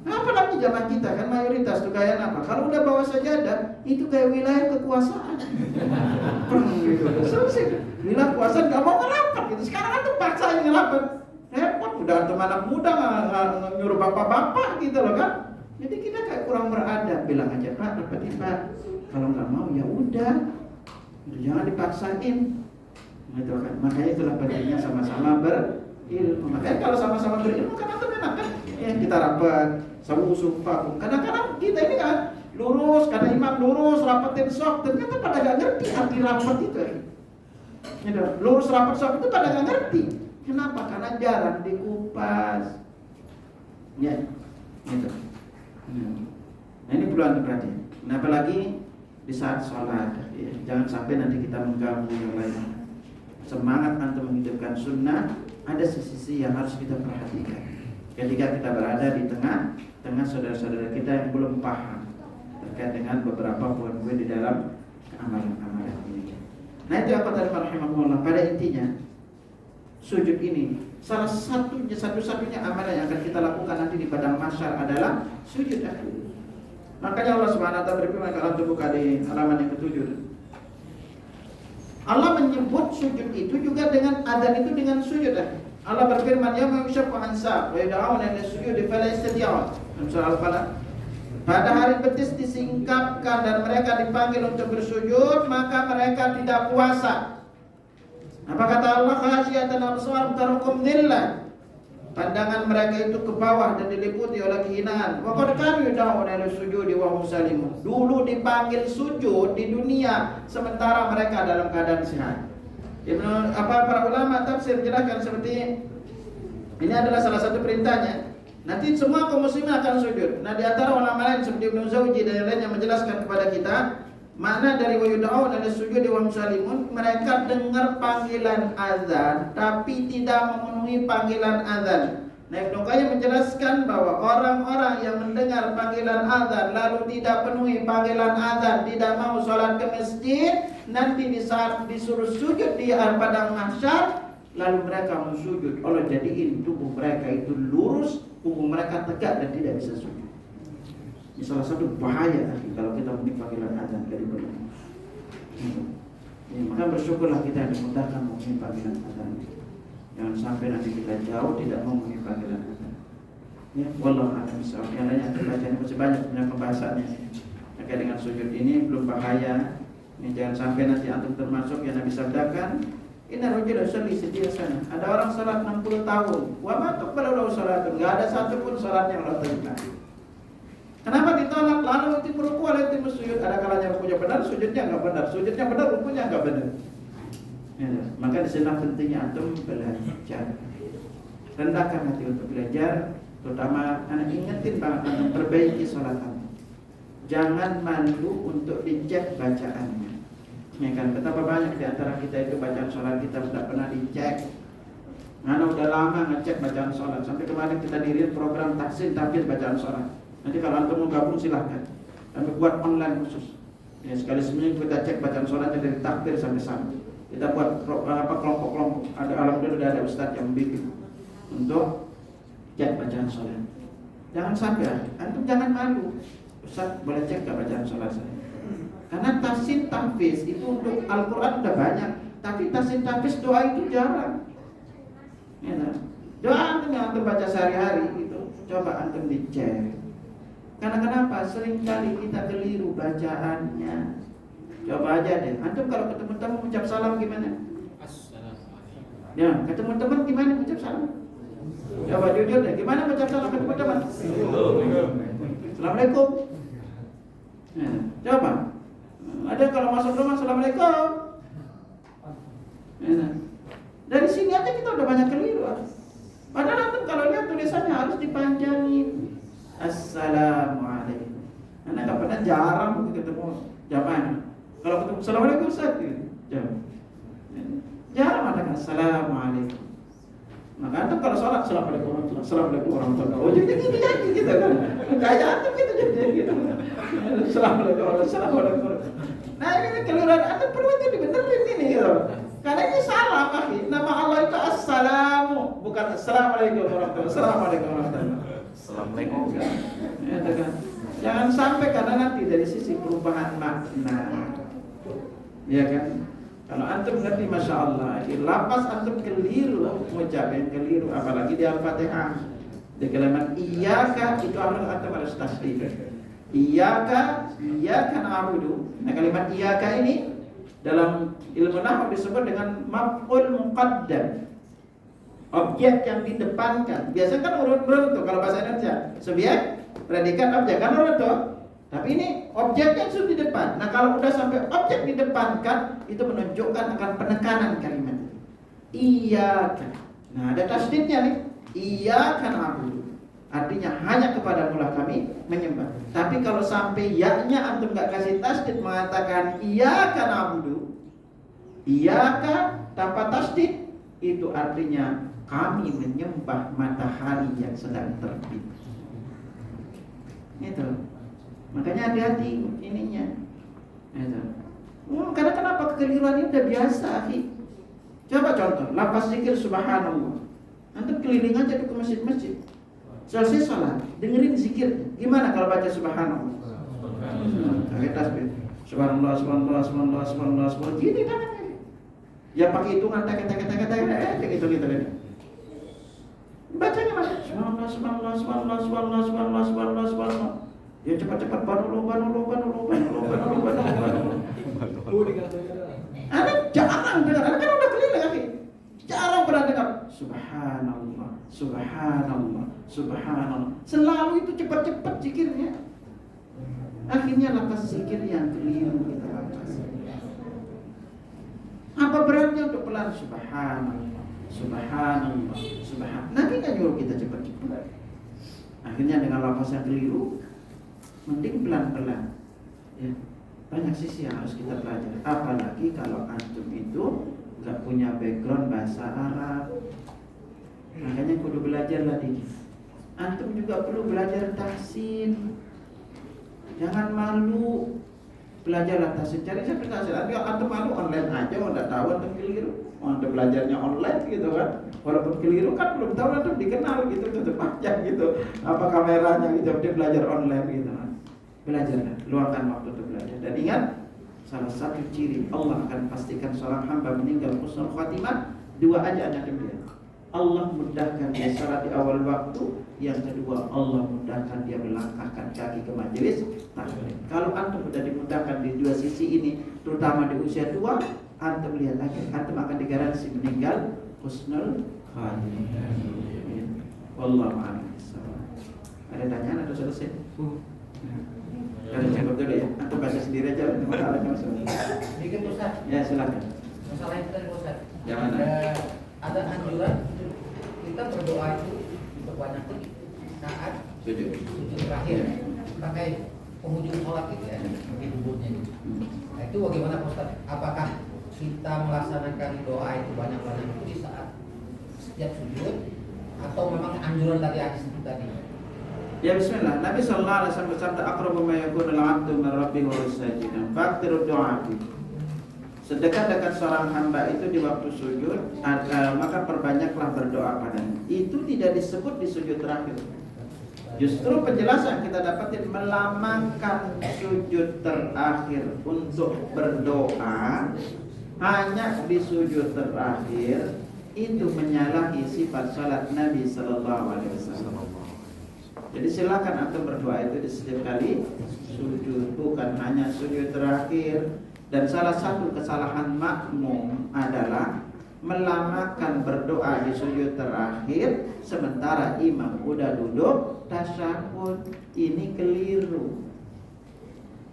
Nah, apalagi jamaah kita kan mayoritas tuh kayak apa? Kalau udah bawa sajadah itu kayak wilayah kekuasaan. Gitu. Selesai. Wilayah kekuasaan gak mau ngerapat gitu. Sekarang kan tuh paksa yang ngerapat. Repot udah antum anak muda nggak nyuruh bapak-bapak gitu loh kan. Jadi kita kayak kurang beradab, bilang aja Pak, rapatin Pak. Kalau nggak mau ya udah, jangan dipaksain. Gitu kan. Makanya itulah pentingnya sama-sama berilmu. Makanya kalau sama-sama berilmu kan antum enak kan? Ya kita rapat, sama-sama vakum. Kadang-kadang kita ini kan lurus, kata imam lurus, rapatin sok. Ternyata pada nggak ngerti arti rapat itu. Gitu. Lurus rapat soft itu pada nggak ngerti. Kenapa? Karena jarang dikupas. Ya, gitu. Nah ini perlu antum perhatian. Nah apalagi di saat sholat, ya, jangan sampai nanti kita mengganggu yang lain. Semangat antum menghidupkan sunnah, ada sisi yang harus kita perhatikan. Ketika kita berada di tengah saudara-saudara kita yang belum paham terkait dengan beberapa poin-poin di dalam amalan-amalan ini. Nah itu apa tadi rahimahullah. Pada intinya sujud ini salah satu-satunya amalan yang akan kita lakukan nanti di padang mahsyar adalah sujud. Makanya Allah Subhanahu wa taala berfirman, kalau kita buka di halaman yang ke-7. Allah menyebut sujud itu juga dengan adzan itu dengan sujud. Allah berfirman, ya mayyushaqqu ansab wa yad'una ila sujudi fala yastati'un. Surah Al-Falaq. Pada hari betis disingkapkan dan mereka dipanggil untuk bersujud, maka mereka tidak puasa. Apa kata Allah? Khasyatan absar tarukum dhillah. Pandangan mereka itu ke bawah dan diliputi oleh kehinaan. Wa qad kanu yad'una ila sujudi wa hum salimun. Dulu dipanggil sujud di dunia sementara mereka dalam keadaan sehat. Para ulama tafsir jelaskan seperti ini adalah salah satu perintahnya. Nanti semua kaum muslimin akan sujud. Nah di antara ulama lain seperti Ibnu Zawji dan lain yang menjelaskan kepada kita makna dari wa yud'auna ila sujudi wa hum salimun, mereka dengar panggilan azan tapi tidak memenuhi panggilan azan. Nah Ibnu Qayyim menjelaskan bahwa orang-orang yang mendengar panggilan azan lalu tidak penuhi panggilan azan, tidak mau sholat ke masjid, nanti di saat disuruh sujud di padang mahsyar, lalu mereka mau sujud, Allah jadiin tubuh mereka itu lurus, tubuh mereka tegak dan tidak bisa sujud. Ini salah satu bahaya kalau kita memenuhi panggilan azan dari belum. Maka bersyukurlah kita yang dimudahkan memenuhi panggilan azan. Jangan sampai nanti kita jauh tidak mau memenuhi panggilan azan. Ya, wallahu a'lam bishawab. Yang lainnya kita baca masih banyak pembahasannya. Terkait dengan sujud ini belum bahaya. Ini jangan sampai nanti antum termasuk yang Nabi sabdakan, inna rajula yusalli sana. Ada orang salat 60 tahun, wa ma tuqbalu lahu salatun. Enggak ada satu pun salatnya yang Allah terima. Kenapa ditolak? Lalu tim ruku, lalu tim sujud. Ada kalanya rukunya benar, sujudnya enggak benar. Sujudnya benar, rukunya enggak benar. Ya, maka di sana pentingnya antum belajar. Rendahkan hati untuk belajar, terutama anak ingetin banget antum perbaiki salat antum. Jangan malu untuk dicek bacaannya. Ya kan, betapa banyak di antara kita itu bacaan sholat kita tidak pernah dicek. Karena udah lama ngecek bacaan sholat. Sampai kemarin kita diriin program tahsin tahfidz bacaan sholat. Nanti kalau antum mau gabung silahkan. Kami buat online khusus. Ya, sekali seminggu kita cek bacaan sholatnya dari takbir sampai salam. Kita buat kelompok-kelompok. Alhamdulillah ada ustadz yang membimbing untuk cek bacaan sholat. Jangan sampai antum jangan malu. Ustaz boleh cek gak bacaan sholat saya? Karena tahsin tahfiz itu untuk Al-Quran udah banyak, tapi tahsin tahfiz doa itu jarang. Ya, doa antum yang antum baca sehari-hari itu coba antum dicek. Karena kenapa? Seringkali kita keliru bacaannya. Coba aja deh. Antum kalau ketemu teman ucap salam gimana? Assalamualaikum. Ya, ketemu teman gimana ucap salam? Coba jujur deh, gimana ucap salam ketemu teman? Assalamualaikum. Ya, coba. Ada kalau masuk rumah Assalamualaikum. Ya, dari sini aja kita udah banyak keliru. Padahal antum kalau lihat tulisannya harus dipanjangin. Assalamualaikum. Karena nggak pernah jarang ketemu jamaah. Kalau ketemu Assalamualaikum Ustaz, jarang ada kan Assalamualaikum. Maka antum kalau sholat Assalamualaikum warahmatullahi wabarakatuh. Oh jadi gitu kan? Kayak antum gitu jadi gitu. Assalamualaikum warahmatullahi wabarakatuh. Nah ini keliruan antum perlu itu dibenerin ini gitu. Karena ini salah akhi. Nama Allah itu Assalamu, bukan Assalamualaikum warahmatullahi wabarakatuh. Assalamualaikum warahmatullahi wabarakatuh. Assalamualaikum. Ya, kan? Jangan sampai karena nanti dari sisi perubahan makna. Ya kan? Kalau antum ngerti Masya Allah, lapas antum keliru, mengucapkan keliru, apalagi di Al-Fatihah. Di kalimat Iyyaka itu antum harus tasdid. Iyyaka na'budu. Nah kalimat Iyyaka ini dalam ilmu nahwu disebut dengan maf'ul muqaddam. Objek yang didepankan. Biasanya kan urut-urut tuh kalau bahasa Indonesia. Subjek, predikat, objek kan urut tuh. Tapi ini objeknya sudah di depan. Nah kalau udah sampai objek di depan kan, itu menunjukkan akan penekanan kalimat. Iyyaka. Nah ada tasdidnya nih. Iyyaka na'budu. Artinya hanya kepada mula kami menyembah. Tapi kalau sampai ya-nya antum gak kasih tasdid mengatakan iyyaka na'budu, iyyaka tanpa tasdid, itu artinya kami menyembah matahari yang sedang terbit. Itu. Makanya hati-hati ininya. Itu. Karena kenapa kekeliruan ini udah biasa, akhi. Coba contoh, lafaz zikir subhanallah. Antum keliling aja ke masjid-masjid. Selesai sholat, dengerin zikir. Gimana kalau baca subhanallah? Pakai tasbih. Subhanallah, subhanallah, subhanallah, subhanallah, subhanallah. Gini tangannya. Ya pakai hitungan kayak gitu. Bacanya mas. Subhanallah, subhanallah, subhanallah, subhanallah, subhanallah, subhanallah, subhanallah. Ya cepat-cepat banulu. Anda jarang dengar, Anda kan udah keliling lagi. Jarang pernah dengar subhanallah, subhanallah, subhanallah. Selalu itu cepat-cepat zikirnya. Akhirnya lafaz zikir yang keliru kita lafaz. Apa beratnya untuk pelan subhanallah, subhanallah, subhanallah. Nabi nggak nyuruh kita cepat-cepat. Akhirnya dengan lafaz yang keliru, mending pelan-pelan. Ya. Banyak sisi yang harus kita pelajari. Apalagi kalau antum itu gak punya background bahasa Arab. Makanya kudu belajar lagi. Antum juga perlu belajar tahsin. Jangan malu. Belajarlah tahsin. Cari siapa tahsin. Antum malu online aja, nggak tahu antum keliru. Antum belajarnya online gitu kan. Walaupun keliru kan belum tahu antum dikenal gitu, tutup aja gitu. Apa kameranya gitu, dia belajar online gitu kan. Belajarlah, luangkan waktu untuk belajar. Dan ingat, salah satu ciri Allah akan pastikan seorang hamba meninggal husnul khatimah, dua aja ada dia. Allah mudahkan dia salat di awal waktu. Yang kedua, Allah mudahkan dia melangkahkan kaki ke majelis taklim. Kalau antum sudah dimudahkan di dua sisi ini, terutama di usia tua, antum lihat lagi, antum akan digaransi meninggal husnul khatimah. Wallahu a'lam. Ada tanyaan atau selesai? Cukup dulu ya. Antum baca sendiri aja. Dikit Ustaz. Ya silakan. Masalah itu tadi Ustaz. Yang mana? Ada anjuran kita berdoa itu berbanyak saat sujud terakhir. Pakai penghujung sholat gitu ya, di bubutnya gitu. Nah, itu bagaimana Ustaz? Apakah kita melaksanakan doa itu banyak-banyak itu di saat setiap sujud, atau memang anjuran tadi hadis itu tadi? Ya bismillah. Nabi sallallahu alaihi wasallam bersabda, aqrabu ma yakunu al-'abdu min rabbih wa sajidun. Faqtiru du'a. Sedekat-dekat seorang hamba itu di waktu sujud, maka perbanyaklah berdoa padanya. Itu tidak disebut di sujud terakhir. Justru penjelasan kita dapatin melamakan sujud terakhir untuk berdoa hanya di sujud terakhir, itu menyalahi sifat salat Nabi sallallahu alaihi wasallam. Jadi silakan antum berdoa itu di setiap kali sujud, bukan hanya sujud terakhir. Dan salah satu kesalahan makmum adalah melamakan berdoa di sujud terakhir sementara imam udah duduk tasyahud. Ini keliru.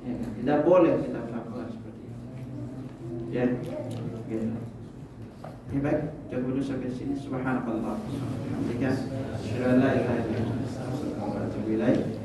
Ya, tidak boleh kita melakukan seperti itu. Ya, gitu. Ya baik, cukup dulu sampai sini. Subhanallah. Alhamdulillah. Asyhadu an la ilaha illallah wa atubu ilaik.